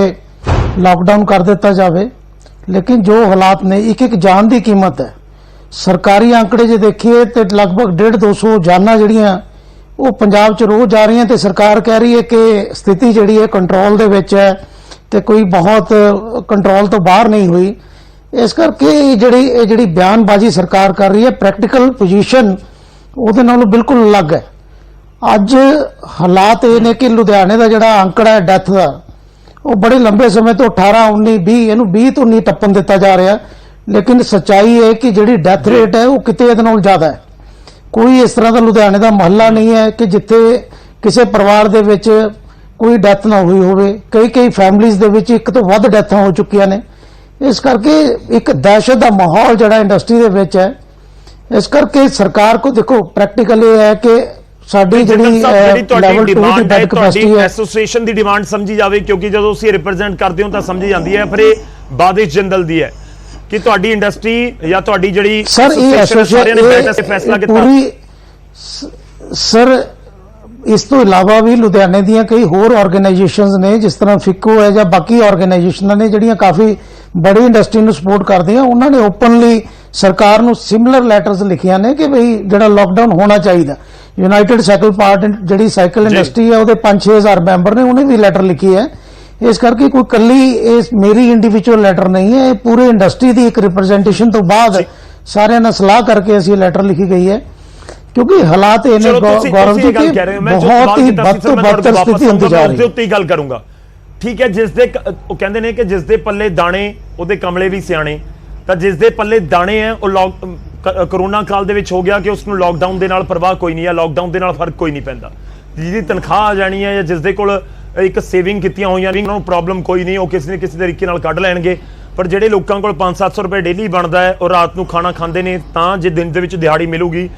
लॉकडाउन कर दिता जाए, लेकिन जो हालात ने एक एक जान की कीमत है। सरकारी आंकड़े जो देखिए तो लगभग 150-200 जाना जड़ियां वो पंजाब च रोज जा रही हैं, तो सरकार कह रही है कि स्थिति जिहड़ी है कंट्रोल दे विच है, तो कोई बहुत कंट्रोल तो बाहर नहीं हुई। इस करके ਜਿਹੜੀ ਬਿਆਨਬਾਜ਼ੀ ਸਰਕਾਰ ਕਰ ਰਹੀ ਹੈ, ਪ੍ਰੈਕਟੀਕਲ ਪੋਜੀਸ਼ਨ ਉਹਦੇ ਨਾਲੋਂ ਬਿਲਕੁਲ ਅਲੱਗ ਹੈ। ਅੱਜ ਹਾਲਾਤ ਇਹ ਨੇ ਕਿ ਲੁਧਿਆਣੇ ਦਾ ਜਿਹੜਾ ਅੰਕੜਾ ਹੈ ਡੈਥ ਦਾ, ਉਹ ਬੜੇ ਲੰਬੇ ਸਮੇਂ ਤੋਂ 18, 19, 20 ਇਹਨੂੰ 20 ਤੋਂ ਨਹੀਂ ਟੱਪਣ ਦਿੱਤਾ ਜਾ ਰਿਹਾ, ਲੇਕਿਨ ਸੱਚਾਈ ਹੈ ਕਿ ਜਿਹੜੀ ਡੈਥ ਰੇਟ ਹੈ ਉਹ ਕਿਤੇ ਇਹਦੇ ਨਾਲੋਂ ਜ਼ਿਆਦਾ ਹੈ। ਕੋਈ ਇਸ ਤਰ੍ਹਾਂ ਦਾ ਲੁਧਿਆਣੇ ਦਾ ਮੁਹੱਲਾ ਨਹੀਂ ਹੈ ਕਿ ਜਿੱਥੇ ਕਿਸੇ ਪਰਿਵਾਰ ਦੇ ਵਿੱਚ ਕੋਈ ਡੈਥ ਨਾ ਹੋਈ ਹੋਵੇ। ਕਈ ਫੈਮਲੀਜ਼ ਦੇ ਵਿੱਚ ਇੱਕ ਤੋਂ ਵੱਧ ਡੈਥਾਂ ਹੋ ਚੁੱਕੀਆਂ ਨੇ। इस करके एक दहशत का माहौल जड़ा इंडस्ट्री दे विच है। इस करके सरकार को देखो प्रैक्टिकल ये है कि साडी जिहड़ी लेवल 2 दी बेड कैपेसिटी है, एसोसीएशन दी डिमांड समझी जावे, क्योंकि जदों तुसीं रिप्रेजेंट करदे हो तां समझी जांदी है, पर ये बादिश जिंदल दी है कि तुहाडी इंडस्ट्री या तुहाडी जिहड़ी सर ये एसोसीएशन ने बैठ के फैसला कीता पूरी। सर इस तो इलावा भी लुधियाने ਦੀਆਂ कई होर ऑर्गेनाइजेशंस ने, जिस तरह फिको है ਜਾਂ बाकी ऑर्गेनाइजेशनां ने ਜਿਹੜੀਆਂ ਕਾਫੀ बड़ी इंडस्ट्री ਨੂੰ सपोर्ट करदियां, ਉਹਨਾਂ ਨੇ ओपनली सरकार ਨੂੰ सिमिलर ਲੈਟਰਸ ਲਿਖੀਆਂ ਨੇ ਕਿ ਭਈ ਜਿਹੜਾ ਲਾਕਡਾਊਨ ਹੋਣਾ ਚਾਹੀਦਾ। ਯੂਨਾਈਟਿਡ ਸਾਈਕਲ ਪਾਰਟ ਜਿਹੜੀ ਸਾਈਕਲ ਇੰਡਸਟਰੀ ਹੈ ਉਹਦੇ 5-6000 ਮੈਂਬਰ ਨੇ, ਉਹਨੇ ਵੀ ਲੈਟਰ ਲਿਖੀ ਹੈ। ਇਸ ਕਰਕੇ ਕੋਈ ਕੱਲੀ ਇਹ ਮੇਰੀ ਇੰਡੀਵਿਜੂਅਲ ਲੈਟਰ ਨਹੀਂ ਹੈ, ਇਹ ਪੂਰੇ ਇੰਡਸਟਰੀ ਦੀ ਇੱਕ ਰਿਪਰੈਜ਼ੈਂਟੇਸ਼ਨ ਤੋਂ ਬਾਅਦ ਸਾਰਿਆਂ ਨਾਲ ਸਲਾਹ ਕਰਕੇ ਅਸੀਂ ਲੈਟਰ ਲਿਖੀ ਗਈ ਹੈ, क्योंकि हालात ये गौरव जी के बहुत ही बदतर स्थिति होती जा रही है। ਉੱਤੇ ਗੱਲ ਕਰੂੰਗਾ, ਠੀਕ ਹੈ। ਜਿਸ ਦੇ ਉਹ ਕਹਿੰਦੇ ਨੇ ਕਿ ਜਿਸ ਦੇ ਪੱਲੇ ਦਾਣੇ ਉਹਦੇ ਕਮਲੇ ਵੀ ਸਿਆਣੇ, ਤਾਂ ਜਿਸ ਦੇ ਪੱਲੇ ਦਾਣੇ ਹੈ ਉਹ ਕਰੋਨਾ ਕਾਲ ਦੇ ਵਿੱਚ ਹੋ ਗਿਆ ਕਿ ਉਸ ਨੂੰ ਲਾਕਡਾਊਨ ਦੇ ਨਾਲ ਪਰਵਾਹ ਕੋਈ ਨਹੀਂ ਹੈ, ਲਾਕਡਾਊਨ ਦੇ ਨਾਲ ਫਰਕ ਕੋਈ ਨਹੀਂ ਪੈਂਦਾ। ਜਿਹਦੀ ਤਨਖਾਹ ਆ ਜਾਣੀ ਹੈ ਜਾਂ ਜਿਸ ਦੇ ਕੋਲ ਇੱਕ ਸੇਵਿੰਗ ਕੀਤੀਆਂ ਹੋਈਆਂ ਨੇ, ਉਹਨਾਂ ਨੂੰ ਪ੍ਰੋਬਲਮ ਕੋਈ ਨਹੀਂ, ਉਹ ਕਿਸੇ ਨਾ ਕਿਸੇ ਤਰੀਕੇ ਨਾਲ ਕੱਢ ਲੈਣਗੇ। ਪਰ ਜਿਹੜੇ ਲੋਕਾਂ ਕੋਲ 500-700 ਰੁਪਏ ਡੇਲੀ ਬਣਦਾ ਹੈ, ਉਹ ਰਾਤ ਨੂੰ ਖਾਣਾ ਖਾਂਦੇ ਨੇ ਤਾਂ ਜੇ ਦਿਨ ਦੇ ਵਿੱਚ ਦਿਹਾੜੀ ਮਿਲੂਗੀ,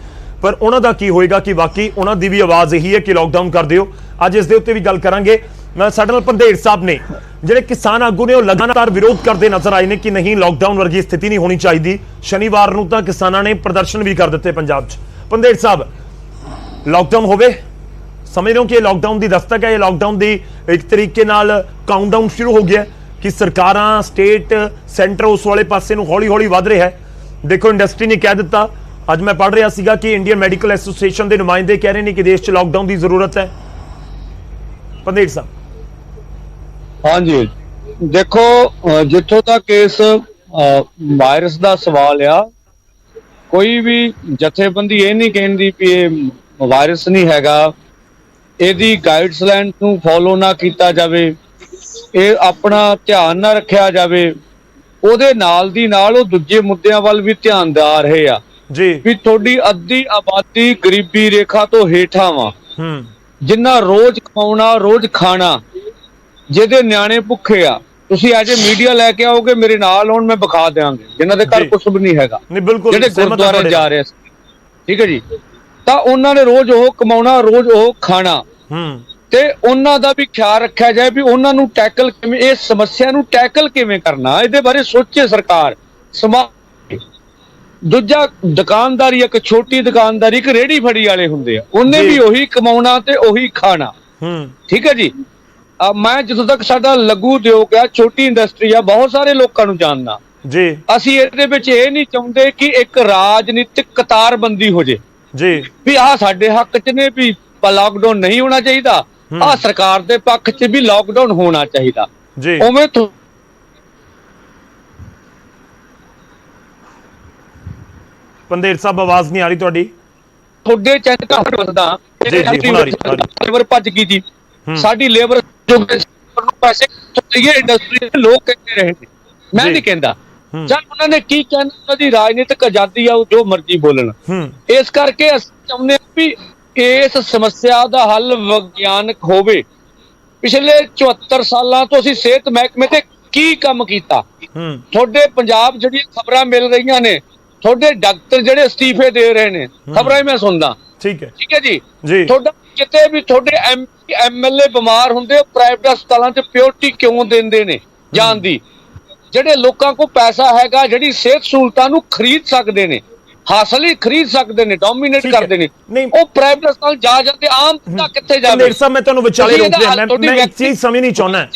ਪਰ ਉਹਨਾਂ ਦਾ ਕੀ ਹੋਏਗਾ ਕਿ ਵਾਕਈ ਉਹਨਾਂ ਦੀ ਵੀ ਆਵਾਜ਼ ਇਹੀ ਹੈ ਕਿ ਲਾਕਡਾਊਨ ਕਰ ਦਿਓ। ਅੱਜ ਇਸ ਦੇ ਉੱਤੇ ਵੀ ਗੱਲ ਕਰਾਂਗੇ। ਸਾਡੇ ਨਾਲ ਪੰਧੇੜ ਸਾਹਿਬ ਨੇ, ਜਿਹੜੇ ਕਿਸਾਨ ਆਗੂ ਨੇ, ਉਹ ਲਗਾਤਾਰ ਵਿਰੋਧ ਕਰਦੇ ਨਜ਼ਰ ਆਏ ਨੇ ਕਿ ਨਹੀਂ, ਲਾਕਡਾਊਨ ਵਰਗੀ ਸਥਿਤੀ ਨਹੀਂ ਹੋਣੀ ਚਾਹੀਦੀ। ਸ਼ਨੀਵਾਰ ਨੂੰ ਤਾਂ ਕਿਸਾਨਾਂ ਨੇ ਪ੍ਰਦਰਸ਼ਨ ਵੀ ਕਰ ਦਿੱਤੇ ਪੰਜਾਬ 'ਚ। ਪੰਧੇੜ ਸਾਹਿਬ, ਲਾਕਡਾਊਨ ਹੋਵੇ, ਸਮਝ ਰਹੇ ਹੋ ਕਿ ਇਹ ਲਾਕਡਾਊਨ ਦੀ ਦਸਤਕ ਹੈ, ਇਹ ਲਾਕਡਾਊਨ ਦੀ ਇੱਕ ਤਰੀਕੇ ਨਾਲ ਕਾਊਂਟਡਾਊਨ ਸ਼ੁਰੂ ਹੋ ਗਿਆ ਕਿ ਸਰਕਾਰਾਂ, ਸਟੇਟ, ਸੈਂਟਰ ਉਸ ਵਾਲੇ ਪਾਸੇ ਨੂੰ ਹੌਲੀ ਹੌਲੀ ਵੱਧ ਰਿਹਾ ਹੈ। ਦੇਖੋ ਇੰਡਸਟਰੀ ਨੇ ਕਹਿ ਦਿੱਤਾ, ਅੱਜ ਮੈਂ ਪੜ੍ਹ ਰਿਹਾ ਸੀਗਾ ਕਿ ਇੰਡੀਅਨ ਮੈਡੀਕਲ ਐਸੋਸੀਏਸ਼ਨ ਦੇ ਨੁਮਾਇੰਦੇ ਕਹਿ ਰਹੇ ਨੇ ਕਿ ਦੇਸ਼ 'ਚ ਲਾਕਡਾਊਨ ਦੀ ਜ਼ਰੂਰਤ ਹੈ। ਪੰਧੇੜ ਸਾਹਿਬ। ਹਾਂਜੀ ਦੇਖੋ, ਜਿੱਥੋਂ ਤੱਕ ਇਸ ਵਾਇਰਸ ਦਾ ਸਵਾਲ ਆ, ਕੋਈ ਵੀ ਜਥੇਬੰਦੀ ਇਹ ਨਹੀਂ ਕਹਿੰਦੀ ਕਿ ਇਹ ਵਾਇਰਸ ਨਹੀਂ ਹੈਗਾ, ਇਹਦੀ ਗਾਈਡਲਾਈਨ ਨੂੰ ਫੋਲੋ ਨਾ ਕੀਤਾ ਜਾਵੇ, ਇਹ ਆਪਣਾ ਧਿਆਨ ਨਾ ਰੱਖਿਆ ਜਾਵੇ, ਉਹਦੇ ਨਾਲ ਦੀ ਨਾਲ ਉਹ ਦੂਜੇ ਮੁੱਦਿਆਂ ਵੱਲ ਵੀ ਧਿਆਨ ਦੇ ਰਹੇ ਆ ਜੀ ਵੀ ਤੁਹਾਡੀ ਅੱਧੀ ਆਬਾਦੀ ਗਰੀਬੀ ਰੇਖਾ ਤੋਂ ਹੇਠਾਂ ਵਾ, ਜਿੰਨਾ ਰੋਜ਼ ਕਮਾਉਣਾ, ਰੋਜ਼ ਖਾਣਾ, ਜਿਹਦੇ ਨਿਆਣੇ ਭੁੱਖੇ ਆ। ਤੁਸੀਂ ਅੱਜ ਮੀਡੀਆ ਲੈ ਕੇ ਆਓਗੇ ਮੇਰੇ ਨਾਲ, ਹੁਣ ਮੈਂ ਵਿਖਾ ਦਿਆਂਗੇ ਜਿਨ੍ਹਾਂ ਦੇ ਘਰ ਕੁਛ ਵੀ ਨਹੀਂ ਹੈਗਾ, ਜਿਹੜੇ ਗੁਰਦੁਆਰੇ ਜਾ ਰਹੇ ਸੀ, ਠੀਕ ਹੈ ਜੀ। ਤਾਂ ਉਹਨਾਂ ਨੇ ਰੋਜ਼ ਉਹ ਕਮਾਉਣਾ, ਰੋਜ਼ ਉਹ ਖਾਣਾ, ਤੇ ਉਹਨਾਂ ਦਾ ਵੀ ਖਿਆਲ ਰੱਖਿਆ ਜਾਏ ਵੀ ਉਹਨਾਂ ਨੂੰ ਟੈਕਲ ਕਿਵੇਂ, ਇਸ ਸਮੱਸਿਆ ਨੂੰ ਟੈਕਲ ਕਿਵੇਂ ਕਰਨਾ, ਇਹਦੇ ਬਾਰੇ ਸੋਚੇ ਸਰਕਾਰ। ਦੂਜਾ, ਦੁਕਾਨਦਾਰੀ, ਇੱਕ ਛੋਟੀ ਦੁਕਾਨਦਾਰੀ, ਇੱਕ ਰੇਹੜੀ ਫੜੀ ਵਾਲੇ ਹੁੰਦੇ ਆ, ਉਹਨੇ ਵੀ ਉਹੀ ਕਮਾਉਣਾ ਤੇ ਉਹੀ ਖਾਣਾ। ਠੀਕ ਹੈ ਜੀ। ਮੈਂ ਜਿੱਥੋਂ ਤੱਕ ਸਾਡਾ ਲਘੂ ਉਦਯੋਗ ਆ, ਛੋਟੀ ਇੰਡਸਟਰੀ ਆ, ਬਹੁਤ ਸਾਰੇ ਲੋਕਾਂ ਨੂੰ ਜਾਣਦਾ ਜੀ। ਅਸੀਂ ਇਹਦੇ ਵਿੱਚ ਇਹ ਨਹੀਂ ਚਾਹੁੰਦੇ ਕਿ ਇੱਕ ਰਾਜਨੀਤਿਕ ਕਤਾਰਬੰਦੀ ਹੋ ਜੇ ਜੀ, ਵੀ ਆਹ ਸਾਡੇ ਹੱਕ 'ਚ ਨੇ ਵੀ ਲਾਕਡਾਊਨ ਨਹੀਂ ਹੋਣਾ ਚਾਹੀਦਾ, ਆਹ ਸਰਕਾਰ ਦੇ ਪੱਖ 'ਚ ਵੀ ਲਾਕਡਾਊਨ ਹੋਣਾ ਚਾਹੀਦਾ ਜੀ। ਉਵੇਂ ਪੰਦੇਰ ਸਾਹਿਬ, ਆਵਾਜ਼ ਨਹੀਂ ਆ ਰਹੀ ਤੁਹਾਡੀ। ਤੁਹਾਡੇ ਚੈਨਲ ਘੱਟ ਵੱਧਦਾ, ਲੇਬਰ ਭੱਜ ਗਈ ਜੀ, ਸਾਡੀ ਲੇਬਰ ਨੂੰ ਪੈਸੇ ਇੰਡਸਟਰੀ ਦੇ ਲੋਕ ਕਹਿੰਦੇ ਰਹੇ ਨੇ, ਮੈਂ ਨਹੀਂ ਕਹਿੰਦਾ। ਚੱਲ ਉਹਨਾਂ ਨੇ ਕੀ ਕਹਿਣਾ, ਉਹਨਾਂ ਦੀ ਰਾਜਨੀਤਿਕ ਆਜ਼ਾਦੀ ਆ, ਉਹ ਜੋ ਮਰਜ਼ੀ ਬੋਲਣ। ਇਸ ਕਰਕੇ ਅਸੀਂ ਚਾਹੁੰਦੇ ਹਾਂ ਵੀ ਇਸ ਸਮੱਸਿਆ ਦਾ ਹੱਲ ਵਿਗਿਆਨਕ ਹੋਵੇ। ਪਿਛਲੇ 74 ਸਾਲਾਂ ਤੋਂ ਅਸੀਂ ਸਿਹਤ ਮਹਿਕਮੇ ਤੇ ਕੀ ਕੰਮ ਕੀਤਾ। ਤੁਹਾਡੇ ਪੰਜਾਬ ਜਿਹੜੀਆਂ ਖਬਰਾਂ ਮਿਲ ਰਹੀਆਂ ਨੇ, ਤੁਹਾਡੇ ਡਾਕਟਰ ਜਿਹੜੇ ਅਸਤੀਫੇ ਦੇ ਰਹੇ ਨੇ, ਖਬਰਾਂ ਮੈਂ ਸੁਣਦਾ। ਠੀਕ ਹੈ ਜੀ। ਤੁਹਾਡਾ ਕਿਤੇ ਵੀ ਤੁਹਾਡੇ MLA ਬਿਮਾਰ ਹੁੰਦੇ, ਪ੍ਰਾਈਵੇਟ ਹਸਪਤਾਲਾਂ 'ਚ ਪਿਓਰਟੀ ਕਿਉਂ ਦਿੰਦੇ ਨੇ ਜਾਣ ਦੀ? ਜਿਹੜੇ ਲੋਕਾਂ ਕੋਲ ਪੈਸਾ ਹੈਗਾ, ਜਿਹੜੀ ਸਿਹਤ ਸਹੂਲਤਾਂ ਨੂੰ ਖਰੀਦ ਸਕਦੇ ਨੇ, ਹਾਸਲ ਹੀ ਖਰੀਦ ਸਕਦੇ ਨੇ, ਡੋਮੀਨੇਟ ਕਰਦੇ ਨੇ, ਉਹ ਪ੍ਰਾਈਵੇਟ ਹਸਪਤਾਲ ਜਾ ਜਾਂਦੇ। ਆਮ ਬੰਦਾ ਕਿੱਥੇ ਜਾਵੇ? ਮੇਰੇ ਸਾਹਿਬ, ਮੈਂ ਤੁਹਾਨੂੰ ਵਿਚਾਲੇ ਰੋਕ ਰਿਹਾ। ਮੈਂ ਇੱਕ ਚੀਜ਼ ਸਮਝਣੀ ਚਾਹੁੰਦਾ,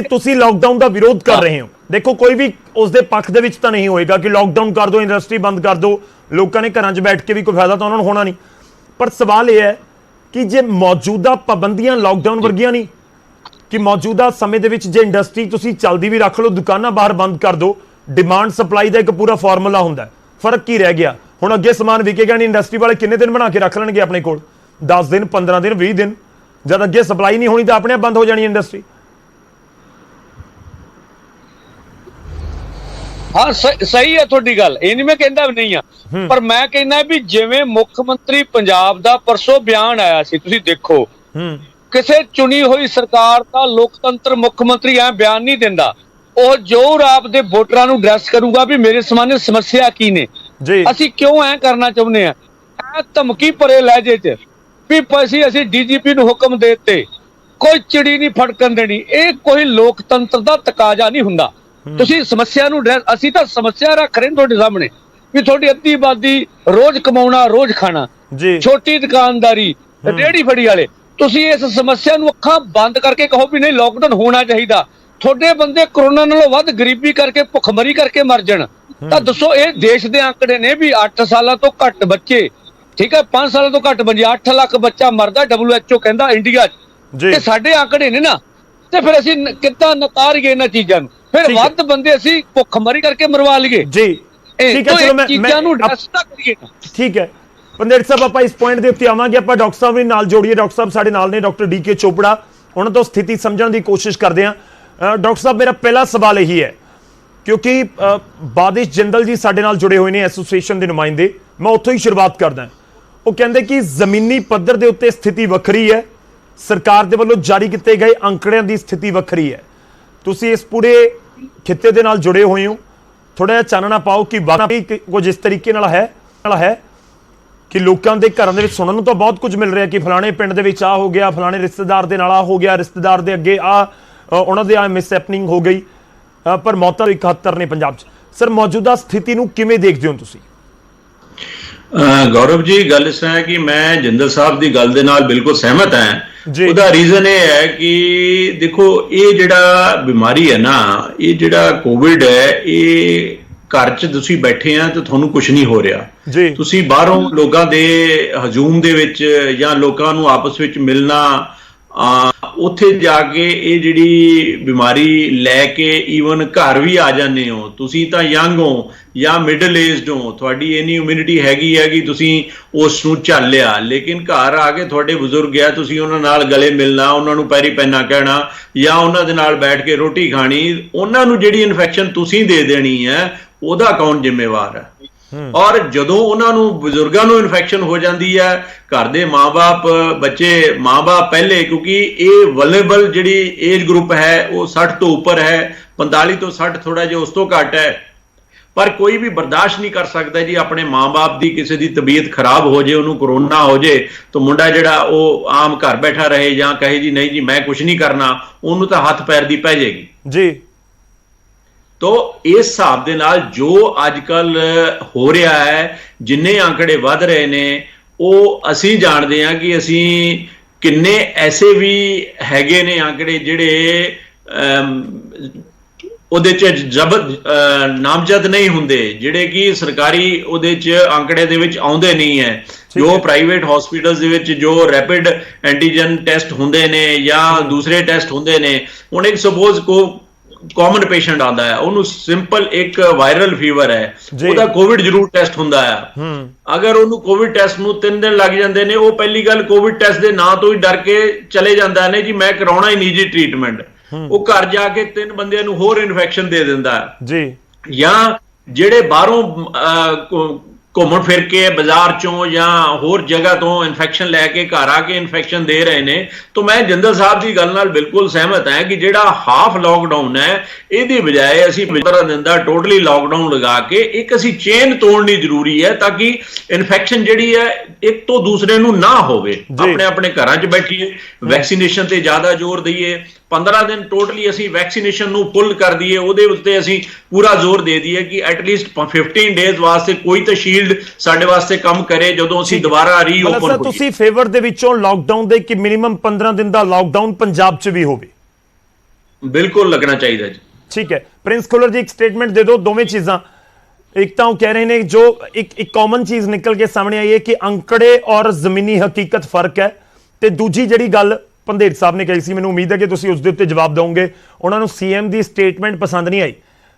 ਤੁਸੀਂ ਲਾਕਡਾਊਨ ਦਾ ਵਿਰੋਧ ਕਰ ਰਹੇ ਹੋ। ਦੇਖੋ, ਕੋਈ ਵੀ ਉਸ ਦੇ ਪੱਖ ਦੇ ਵਿੱਚ ਤਾਂ ਨਹੀਂ ਹੋਏਗਾ ਕਿ ਲਾਕਡਾਊਨ ਕਰ ਦਿਓ, ਇੰਡਸਟਰੀ ਬੰਦ ਕਰ ਦਿਓ, ਲੋਕਾਂ ਨੇ ਘਰਾਂ 'ਚ ਬੈਠ ਕੇ ਵੀ ਕੋਈ ਫਾਇਦਾ ਤਾਂ ਉਹਨਾਂ ਨੂੰ ਹੋਣਾ ਨਹੀਂ। ਪਰ ਸਵਾਲ ਇਹ ਹੈ ਕਿ ਜੇ ਮੌਜੂਦਾ ਪਾਬੰਦੀਆਂ ਲਾਕਡਾਊਨ ਵਰਗੀਆਂ ਨਹੀਂ, ਕਿ ਮੌਜੂਦਾ ਸਮੇਂ ਦੇ ਵਿੱਚ ਜੇ ਇੰਡਸਟਰੀ ਤੁਸੀਂ ਚੱਲਦੀ ਵੀ ਰੱਖ ਲਓ, ਦੁਕਾਨਾਂ ਬਾਹਰ ਬੰਦ ਕਰ ਦਿਓ, ਡਿਮਾਂਡ ਸਪਲਾਈ ਦਾ ਇੱਕ ਪੂਰਾ ਫਾਰਮੂਲਾ ਹੁੰਦਾ, ਫਰਕ ਕੀ ਰਹਿ ਗਿਆ? ਹੁਣ ਅੱਗੇ ਸਮਾਨ ਵਿਕੇਗਾ ਨਹੀਂ, ਇੰਡਸਟਰੀ ਵਾਲੇ ਕਿੰਨੇ ਦਿਨ ਬਣਾ ਕੇ ਰੱਖ ਲੈਣਗੇ ਆਪਣੇ ਕੋਲ? 10 ਦਿਨ, 15 ਦਿਨ, 20 ਦਿਨ। ਜਦ ਅੱਗੇ ਸਪਲਾਈ ਨਹੀਂ ਹੋਣੀ ਤਾਂ ਆਪਣੇ ਆਪ ਬੰਦ ਹੋ ਜਾਣੀ ਇੰਡਸਟਰੀ। ਹਾਂ, ਸਹੀ ਹੈ ਤੁਹਾਡੀ ਗੱਲ, ਇਹ ਨਹੀਂ ਮੈਂ ਕਹਿੰਦਾ ਵੀ ਨਹੀਂ ਆ, ਪਰ ਮੈਂ ਕਹਿੰਦਾ ਵੀ ਜਿਵੇਂ ਮੁੱਖ ਮੰਤਰੀ ਪੰਜਾਬ ਦਾ ਪਰਸੋਂ ਬਿਆਨ ਆਇਆ ਸੀ, ਤੁਸੀਂ ਦੇਖੋ, ਕਿਸੇ ਚੁਣੀ ਹੋਈ ਸਰਕਾਰ ਦਾ ਲੋਕਤੰਤਰ ਮੁੱਖ ਮੰਤਰੀ ਐ ਬਿਆਨ ਨਹੀਂ ਦਿੰਦਾ। ਉਹ ਜ਼ੋਰ ਆਪਦੇ ਵੋਟਰਾਂ ਨੂੰ ਐਡਰੈਸ ਕਰੂਗਾ ਵੀ ਮੇਰੇ ਸਾਹਮਣੇ ਸਮੱਸਿਆ ਕੀ ਨੇ। ਅਸੀਂ ਕਿਉਂ ਐ ਕਰਨਾ ਚਾਹੁੰਦੇ ਆ? ਐ ਧਮਕੀ ਭਰੇ ਲਹਿਜੇ 'ਚ ਵੀ ਅਸੀਂ DGP ਨੂੰ ਹੁਕਮ ਦੇ ਦਿੱਤੇ, ਕੋਈ ਚਿੜੀ ਨਹੀਂ ਫੜਕਣ ਦੇਣੀ। ਇਹ ਕੋਈ ਲੋਕਤੰਤਰ ਦਾ ਤਕਾਜ਼ਾ ਨਹੀਂ ਹੁੰਦਾ। ਤੁਸੀਂ ਸਮੱਸਿਆ ਨੂੰ ਅਸੀਂ ਤਾਂ ਸਮੱਸਿਆ ਰੱਖ ਰਹੇ ਤੁਹਾਡੇ ਸਾਹਮਣੇ ਵੀ ਤੁਹਾਡੀ ਅੱਧੀ ਆਬਾਦੀ ਰੋਜ਼ ਕਮਾਉਣਾ, ਰੋਜ਼ ਖਾਣਾ, ਛੋਟੀ ਦੁਕਾਨਦਾਰੀ, ਰੇਹੜੀ ਫੜੀ ਵਾਲੇ, ਤੁਸੀਂ ਇਸ ਸਮੱਸਿਆ ਨੂੰ ਅੱਖਾਂ ਬੰਦ ਕਰਕੇ ਕਹੋ ਵੀ ਨਹੀਂ ਲਾਕਡਾਊਨ ਹੋਣਾ ਚਾਹੀਦਾ। ਤੁਹਾਡੇ ਬੰਦੇ ਕਰੋਨਾ ਨਾਲੋਂ ਵੱਧ ਗਰੀਬੀ ਕਰਕੇ, ਭੁੱਖਮਰੀ ਕਰਕੇ ਮਰ ਜਾਣ ਤਾਂ ਦੱਸੋ? ਇਹ ਦੇਸ਼ ਦੇ ਆંકੜੇ ਨੇ ਵੀ 8 ਸਾਲਾਂ ਤੋਂ ਘੱਟ ਬੱਚੇ, ਠੀਕ ਹੈ, 5 ਸਾਲਾਂ ਤੋਂ ਘੱਟ ਬੱਚੇ, 8 ਲੱਖ ਬੱਚਾ ਮਰਦਾ WHO ਕਹਿੰਦਾ ਇੰਡੀਆ 'ਚ। ਤੇ ਸਾਡੇ ਆંકੜੇ ਨੇ ਨਾ, ਤੇ ਫਿਰ ਅਸੀਂ ਕਿੱਦਾਂ ਨਕਾਰੀਏ ਇਹਨਾਂ ਚੀਜ਼ਾਂ ਨੂੰ? ਫਿਰ ਵੱਧ ਬੰਦੇ ਅਸੀਂ ਭੁੱਖਮਰੀ ਕਰਕੇ ਮਰਵਾ ਲਈਏ ਜੀ। ਠੀਕ ਹੈ, ਚਲੋ ਮੈਂ ਚੀਜ਼ਾਂ ਨੂੰ ਐਡਰੈਸ ਤਾਂ ਕਰੀਏ। ਠੀਕ ਹੈ ਪੰਦੇਰ ਸਾਹਿਬ, ਆਪਾਂ ਇਸ ਪੁਆਇੰਟ ਦੇ ਉੱਤੇ ਆਵਾਂਗੇ। ਆਪਾਂ ਡਾਕਟਰ ਸਾਹਿਬ ਵੀ ਨਾਲ ਜੋੜੀਏ। ਡਾਕਟਰ ਸਾਹਿਬ ਸਾਡੇ ਨਾਲ ਨੇ, ਡਾਕਟਰ DK ਚੋਪੜਾ, ਉਹਨਾਂ ਤੋਂ ਸਥਿਤੀ ਸਮਝਣ ਦੀ ਕੋਸ਼ਿਸ਼ ਕਰਦੇ ਹਾਂ। ਡਾਕਟਰ ਸਾਹਿਬ, ਮੇਰਾ ਪਹਿਲਾ ਸਵਾਲ ਇਹੀ ਹੈ, ਕਿਉਂਕਿ ਬਾਦਿਸ਼ ਜਿੰਦਲ ਜੀ ਸਾਡੇ ਨਾਲ ਜੁੜੇ ਹੋਏ ਨੇ, ਐਸੋਸੀਏਸ਼ਨ ਦੇ ਨੁਮਾਇੰਦੇ। ਮੈਂ ਉੱਥੋਂ ਹੀ ਸ਼ੁਰੂਆਤ ਕਰਦਾ। ਉਹ ਕਹਿੰਦੇ ਕਿ ਜ਼ਮੀਨੀ ਪੱਧਰ ਦੇ ਉੱਤੇ ਸਥਿਤੀ ਵੱਖਰੀ ਹੈ, ਸਰਕਾਰ ਦੇ ਵੱਲੋਂ ਜਾਰੀ ਕੀਤੇ ਗਏ ਅੰਕੜਿਆਂ ਦੀ ਸਥਿਤੀ ਵੱਖਰੀ ਹੈ। ਤੁਸੀਂ ਇਸ ਪੂਰੇ ਖਿੱਤੇ ਦੇ ਨਾਲ ਜੁੜੇ ਹੋਏ ਹੋ, ਥੋੜਾ ਜਿਹਾ ਚਾਨਣਾ ਪਾਓ ਕਿ ਵਾਕਈ ਕੁਝ ਇਸ ਤਰੀਕੇ ਨਾਲ ਹੈ ਕਿ ਲੋਕਾਂ ਦੇ ਘਰਾਂ ਦੇ ਵਿੱਚ ਸੁਣਨ ਨੂੰ ਤਾਂ ਬਹੁਤ ਕੁਝ ਮਿਲ ਰਿਹਾ ਕਿ ਫਲਾਣੇ ਪਿੰਡ ਦੇ ਵਿੱਚ ਆ ਹੋ ਗਿਆ, ਫਲਾਣੇ ਰਿਸ਼ਤੇਦਾਰ ਦੇ ਨਾਲ ਆ ਹੋ ਗਿਆ, ਰਿਸ਼ਤੇਦਾਰ ਦੇ ਅੱਗੇ ਉਹਨਾਂ ਦੇ ਮਿਸ ਹੈਪਨਿੰਗ ਹੋ ਗਈ, ਪਰ ਮੌਤਾਂ 71 ਨੇ ਪੰਜਾਬ 'ਚ। ਸਰ, ਮੌਜੂਦਾ ਸਥਿਤੀ ਨੂੰ ਕਿਵੇਂ ਦੇਖਦੇ ਹੋ ਤੁਸੀਂ? ਗੌਰਵ ਜੀ, ਗੱਲ ਇਸ ਤਰ੍ਹਾਂ ਹੈ ਕਿ ਮੈਂ ਜਿੰਦਲ ਸਾਹਿਬ ਦੀ ਗੱਲ ਦੇ ਨਾਲ ਬਿਲਕੁਲ ਸਹਿਮਤ ਹਾਂ। ਉਹਦਾ ਰੀਜ਼ਨ ਇਹ ਹੈ ਕਿ ਦੇਖੋ, ਇਹ ਜਿਹੜਾ ਬਿਮਾਰੀ ਹੈ ਨਾ, ਇਹ ਜਿਹੜਾ ਕੋਵਿਡ ਹੈ, ਇਹ ਘਰ 'ਚ ਤੁਸੀਂ ਬੈਠੇ ਆ ਤੇ ਤੁਹਾਨੂੰ ਕੁਝ ਨਹੀਂ ਹੋ ਰਿਹਾ। ਤੁਸੀਂ ਬਾਹਰੋਂ ਲੋਕਾਂ ਦੇ ਹਜੂਮ ਦੇ ਵਿੱਚ ਜਾਂ ਲੋਕਾਂ ਨੂੰ ਆਪਸ ਵਿੱਚ ਮਿਲਣਾ, ਉੱਥੇ ਜਾ ਕੇ ਇਹ ਜਿਹੜੀ ਬਿਮਾਰੀ ਲੈ ਕੇ ਈਵਨ ਘਰ ਵੀ ਆ ਜਾਂਦੇ ਹੋ। ਤੁਸੀਂ ਤਾਂ ਯੰਗ ਹੋ ਜਾਂ ਮਿਡਲ ਏਜਡ ਹੋ, ਤੁਹਾਡੀ ਇੰਨੀ ਇਮਿਊਨਿਟੀ ਹੈਗੀ ਹੈ ਕਿ ਤੁਸੀਂ ਉਸ ਨੂੰ ਝੱਲ ਲਿਆ, ਲੇਕਿਨ ਘਰ ਆ ਕੇ ਤੁਹਾਡੇ ਬਜ਼ੁਰਗ ਆ, ਤੁਸੀਂ ਉਹਨਾਂ ਨਾਲ ਗਲੇ ਮਿਲਣਾ, ਉਹਨਾਂ ਨੂੰ ਪੈਰੀ ਪੈਨਾ ਕਹਿਣਾ ਜਾਂ ਉਹਨਾਂ ਦੇ ਨਾਲ ਬੈਠ ਕੇ ਰੋਟੀ ਖਾਣੀ, ਉਹਨਾਂ ਨੂੰ ਜਿਹੜੀ ਇਨਫੈਕਸ਼ਨ ਤੁਸੀਂ ਦੇ ਦੇਣੀ ਹੈ, ਉਹਦਾ ਕੌਣ ਜ਼ਿੰਮੇਵਾਰ ਹੈ? ਔਰ ਜਦੋਂ ਉਹਨਾਂ ਨੂੰ, ਬਜ਼ੁਰਗਾਂ ਨੂੰ ਇਨਫੈਕਸ਼ਨ ਹੋ ਜਾਂਦੀ ਹੈ, ਘਰ ਦੇ ਮਾਂ-ਬਾਪ, ਬੱਚੇ, ਮਾਂ-ਬਾਪ ਪਹਿਲੇ, ਕਿਉਂਕਿ ਇਹ ਵਲਨਰੇਬਲ ਜਿਹੜੀ ਏਜ ਗਰੁੱਪ ਹੈ ਉਹ 60 ਤੋਂ ਉੱਪਰ ਹੈ, 45 ਤੋਂ 60 ਥੋੜਾ ਜਿਹਾ ਉਸ ਤੋਂ ਘੱਟ ਹੈ। ਪਰ ਕੋਈ ਵੀ ਬਰਦਾਸ਼ਤ ਨਹੀਂ ਕਰ ਸਕਦਾ ਜੀ ਆਪਣੇ ਮਾਂ-ਬਾਪ ਦੀ ਕਿਸੇ ਦੀ ਤਬੀਅਤ ਖਰਾਬ ਹੋ ਜੇ, ਉਹਨੂੰ ਕਰੋਨਾ ਹੋ ਜੇ ਤਾਂ ਮੁੰਡਾ ਜਿਹੜਾ ਉਹ ਆਮ ਘਰ ਬੈਠਾ ਰਹੇ ਜਾਂ ਕਹੇ ਜੀ ਨਹੀਂ ਜੀ ਮੈਂ ਕੁਝ ਨਹੀਂ ਕਰਨਾ, ਉਹਨੂੰ ਤਾਂ ਹੱਥ ਪੈਰ ਦੀ ਪੈ ਜਾਏਗੀ ਜੀ। ਤੋ ਇਸ ਹਿਸਾਬ ਦੇ ਨਾਲ ਜੋ ਅੱਜ ਕੱਲ ਹੋ ਰਿਹਾ ਹੈ, ਜਿੰਨੇ ਆંકੜੇ ਵੱਧ ਰਹੇ ਨੇ, ਉਹ ਅਸੀਂ ਜਾਣਦੇ ਹਾਂ ਕਿ ਅਸੀਂ ਕਿੰਨੇ ਐਸੇ ਵੀ ਹੈਗੇ ਨੇ ਆંકੜੇ ਜਿਹੜੇ ਉਹਦੇ ਚ ਨਾਮਜ਼ਦ ਨਹੀਂ ਹੁੰਦੇ, ਜਿਹੜੇ ਕਿ ਸਰਕਾਰੀ ਉਹਦੇ ਚ ਆંકੜੇ ਦੇ ਵਿੱਚ ਆਉਂਦੇ ਨਹੀਂ ਹੈ। ਜੋ ਪ੍ਰਾਈਵੇਟ ਹਸਪੀਟਲਸ ਦੇ ਵਿੱਚ ਜੋ ਰੈਪਿਡ ਐਂਟੀਜਨ ਟੈਸਟ ਹੁੰਦੇ ਨੇ ਜਾਂ ਦੂਸਰੇ ਟੈਸਟ ਹੁੰਦੇ ਨੇ, ਹੁਣ ਇੱਕ ਸਪੋਜ਼ ਕਾਮਨ ਪੇਸ਼ੈਂਟ ਆਉਂਦਾ ਹੈ, ਉਹਨੂੰ ਸਿੰਪਲ ਇੱਕ ਵਾਇਰਲ ਫੀਵਰ ਹੈ, ਉਹਦਾ ਕੋਵਿਡ ਜ਼ਰੂਰ ਟੈਸਟ ਹੁੰਦਾ ਹੈ। ਅਗਰ ਉਹਨੂੰ ਕੋਵਿਡ ਟੈਸਟ ਨੂੰ 3 ਦਿਨ ਲੱਗ ਜਾਂਦੇ ਨੇ, ਉਹ ਪਹਿਲੀ ਗੱਲ ਕੋਵਿਡ ਟੈਸਟ ਦੇ ਨਾਂ ਤੋਂ ਹੀ ਡਰ ਕੇ ਚਲੇ ਜਾਂਦਾ ਨੇ ਜੀ ਮੈਂ ਕਰਾਉਣਾ ਹੀ ਨਹੀਂ ਜੀ ਟ੍ਰੀਟਮੈਂਟ। ਉਹ ਘਰ ਜਾ ਕੇ 3 ਬੰਦਿਆਂ ਨੂੰ ਹੋਰ ਇਨਫੈਕਸ਼ਨ ਦੇ ਦਿੰਦਾ ਜੀ। ਜਾਂ ਜਿਹੜੇ ਬਾਹਰੋਂ ਘੁੰਮਣ ਫਿਰ ਕੇ ਬਾਜ਼ਾਰ ਚੋਂ ਜਾਂ ਹੋਰ ਜਗ੍ਹਾ ਤੋਂ ਇਨਫੈਕਸ਼ਨ ਲੈ ਕੇ ਘਰ ਆ ਕੇ ਇਨਫੈਕਸ਼ਨ ਦੇ ਰਹੇ ਨੇ। ਤਾਂ ਮੈਂ ਜਿੰਦਲ ਸਾਹਿਬ ਦੀ ਗੱਲ ਨਾਲ ਬਿਲਕੁਲ ਸਹਿਮਤ ਹਾਂ ਕਿ ਜਿਹੜਾ ਹਾਫ ਲਾਕਡਾਊਨ ਹੈ, ਇਹਦੀ ਬਜਾਏ ਅਸੀਂ 15 ਦਿਨ ਦਾ ਟੋਟਲੀ ਲਾਕਡਾਊਨ ਲਗਾ ਕੇ ਇੱਕ ਅਸੀਂ ਚੇਨ ਤੋੜਨੀ ਜ਼ਰੂਰੀ ਹੈ, ਤਾਂ ਕਿ ਇਨਫੈਕਸ਼ਨ ਜਿਹੜੀ ਹੈ ਇੱਕ ਤੋਂ ਦੂਸਰੇ ਨੂੰ ਨਾ ਹੋਵੇ। ਆਪਣੇ ਆਪਣੇ ਘਰਾਂ 'ਚ ਬੈਠੀਏ, ਵੈਕਸੀਨੇਸ਼ਨ ਤੇ ਜ਼ਿਆਦਾ ਜ਼ੋਰ ਦਈਏ, 15 ਦਿਨ ਟੋਟਲੀ ਅਸੀਂ ਵੈਕਸੀਨੇਸ਼ਨ ਨੂੰ ਫੁੱਲ ਕਰ ਦਈਏ, ਉਹਦੇ ਉੱਤੇ ਅਸੀਂ ਪੂਰਾ ਜ਼ੋਰ ਦੇ ਦਈਏ ਕਿ ਐਟਲੀਸਟ 15 ਡੇਜ਼ ਵਾਸਤੇ ਕੋਈ ਤਾਂ ਸ਼ੀਲਡ ਸਾਡੇ ਵਾਸਤੇ ਕੰਮ ਕਰੇ ਜਦੋਂ ਅਸੀਂ ਦੁਬਾਰਾ ਰੀਓਪਨ ਹੋਈਏ। ਤੁਸੀਂ ਫੇਵਰ ਦੇ ਵਿੱਚੋਂ ਲਾਕਡਾਊਨ ਦੇ ਕਿ ਮਿਨੀਮਮ 15 ਦਿਨ ਦਾ ਲਾਕਡਾਊਨ ਪੰਜਾਬ 'ਚ ਵੀ ਹੋਵੇ? ਬਿਲਕੁਲ ਲੱਗਣਾ ਚਾਹੀਦਾ ਜੀ। ਠੀਕ ਹੈ ਪ੍ਰਿੰਸ ਖੁੱਲਰ ਜੀ, ਇੱਕ ਸਟੇਟਮੈਂਟ ਦੇ ਦਿਓ। ਦੋਵੇਂ ਚੀਜ਼ਾਂ, ਇੱਕ ਤਾਂ ਉਹ ਕਹਿ ਰਹੇ ਨੇ ਜੋ ਇੱਕ ਕਾਮਨ ਚੀਜ਼ ਨਿਕਲ ਕੇ ਸਾਹਮਣੇ ਆਈ ਹੈ ਕਿ ਅੰਕੜੇ ਔਰ ਜ਼ਮੀਨੀ ਹਕੀਕਤ ਫਰਕ ਹੈ, ਤੇ ਦੂਜੀ ਜਿਹੜੀ ਗੱਲ ਪੰਧੇਰ ਸਾਹਿਬ ਨੇ ਕਹੀ ਸੀ, ਮੈਨੂੰ ਉਮੀਦ ਹੈ ਕਿ ਤੁਸੀਂ ਉਸ ਦੇ ਉੱਤੇ ਜਵਾਬ ਦਿਓਗੇ। ਉਹਨਾਂ ਨੂੰ ਸੀਐਮ ਦੀ ਸਟੇਟਮੈਂਟ ਪਸੰਦ ਨਹੀਂ ਆਈ,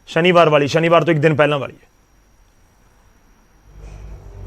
ਸ਼ਨੀਵਾਰ ਤੋਂ ਇੱਕ ਦਿਨ ਪਹਿਲਾਂ ਵਾਲੀ।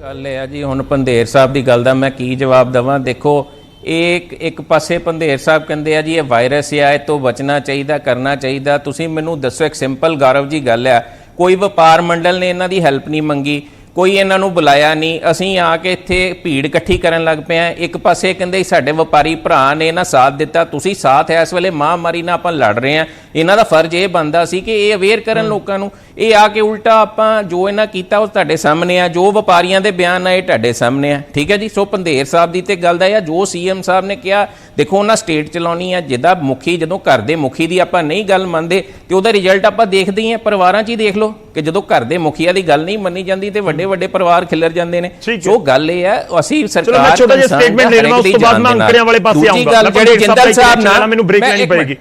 ਗੱਲ ਇਹ ਆ ਜੀ, ਹੁਣ ਪੰਧੇਰ ਸਾਹਿਬ ਦੀ ਗੱਲ ਦਾ ਮੈਂ ਕੀ ਜਵਾਬ ਦੇਵਾਂ। ਦੇਖੋ ਇੱਕ ਪਾਸੇ ਪੰਧੇਰ ਸਾਹਿਬ ਕਹਿੰਦੇ ਆ ਜੀ ਇਹ ਵਾਇਰਸ ਆ, ਇਹ ਤੋਂ ਬਚਣਾ ਚਾਹੀਦਾ, ਕਰਨਾ ਚਾਹੀਦਾ। ਤੁਸੀਂ ਮੈਨੂੰ ਦੱਸੋ, ਇੱਕ ਸਿੰਪਲ ਗੌਰਵ ਜੀ ਗੱਲ ਆ, ਕੋਈ ਵਪਾਰ ਮੰਡਲ ਨੇ ਇਹਨਾਂ ਦੀ ਹੈਲਪ ਨਹੀਂ ਮੰਗੀ, ਕੋਈ ਇਹਨਾਂ ਨੂੰ ਬੁਲਾਇਆ ਨਹੀਂ, ਅਸੀਂ ਆ ਕੇ ਇੱਥੇ ਭੀੜ ਇਕੱਠੀ ਕਰਨ ਲੱਗ ਪਏ ਆ। ਇੱਕ ਪਾਸੇ ਕਹਿੰਦੇ ਸਾਡੇ ਵਪਾਰੀ ਭਰਾ ਨੇ ਇਹਨਾਂ ਸਾਥ ਦਿੱਤਾ, ਤੁਸੀਂ ਸਾਥ ਹੈ ਇਸ ਵੇਲੇ ਮਹਾਂਮਾਰੀ ਨਾਲ ਆਪਾਂ ਲੜ ਰਹੇ ਆ। ਇਹਨਾਂ ਦਾ ਫਰਜ਼ ਇਹ ਬਣਦਾ ਸੀ ਕਿ ਇਹ ਅਵੇਅਰ ਕਰਨ ਲੋਕਾਂ ਨੂੰ। ਇਹ ਆ ਕੇ ਉਲਟਾ ਆਪਾਂ ਜੋ ਇਹਨਾਂ ਕੀਤਾ ਉਹ ਤੁਹਾਡੇ ਸਾਹਮਣੇ ਆ, ਜੋ ਵਪਾਰੀਆਂ ਦੇ ਬਿਆਨ ਆਏ ਤੁਹਾਡੇ ਸਾਹਮਣੇ ਆ। ਠੀਕ ਹੈ ਜੀ। ਸੋ ਪੰਧੇਰ ਸਾਹਿਬ ਦੀ ਤੇ ਗੱਲ ਦਾ ਆ, ਜੋ ਸੀਐਮ ਸਾਹਿਬ ਨੇ ਕਿਹਾ, ਦੇਖੋ ਉਹਨਾਂ ਸਟੇਟ ਚਲਾਉਣੀ ਆ, ਜਿਹਦਾ ਮੁਖੀ ਜਦੋਂ ਘਰ ਦੇ ਮੁਖੀ ਦੀ ਆਪਾਂ ਨਹੀਂ ਗੱਲ ਮੰਨਦੇ ਤੇ ਉਹਦਾ ਰਿਜ਼ਲਟ ਆਪਾਂ ਦੇਖਦੇ ਹੀ ਆ। ਪਰਿਵਾਰਾਂ 'ਚ ਹੀ ਦੇਖ ਲਓ ਕਿ ਜਦੋਂ ਘਰ ਦੇ ਮੁਖੀਆਂ ਦੀ ਗੱਲ ਨਹੀਂ ਮੰਨੀ ਜਾਂਦੀ ਤੇ ਵੱਡੇ ਵੱਡੇ ਪਰਿਵਾਰ ਖਿਲਰ ਜਾਂਦੇ ਨੇ। ਜੋ ਗੱਲ ਇਹ ਹੈ, ਅਸੀਂ ਸਰਕਾਰ ਛੋਟਾ ਜਿਹਾ ਸਟੇਟਮੈਂਟ ਲੈ ਲਵਾਂ, ਉਸ ਤੋਂ ਬਾਅਦ ਮੈਂ ਅੰਕੜਿਆਂ ਵਾਲੇ ਪਾਸੇ ਆਉਂਗਾ। ਜਿਹੜੇ ਜਿੰਦਲ ਸਾਹਿਬ ਨਾਲ ਮੈਨੂੰ ਬ੍ਰੇਕ ਲੈਣੀ ਪਏਗੀ।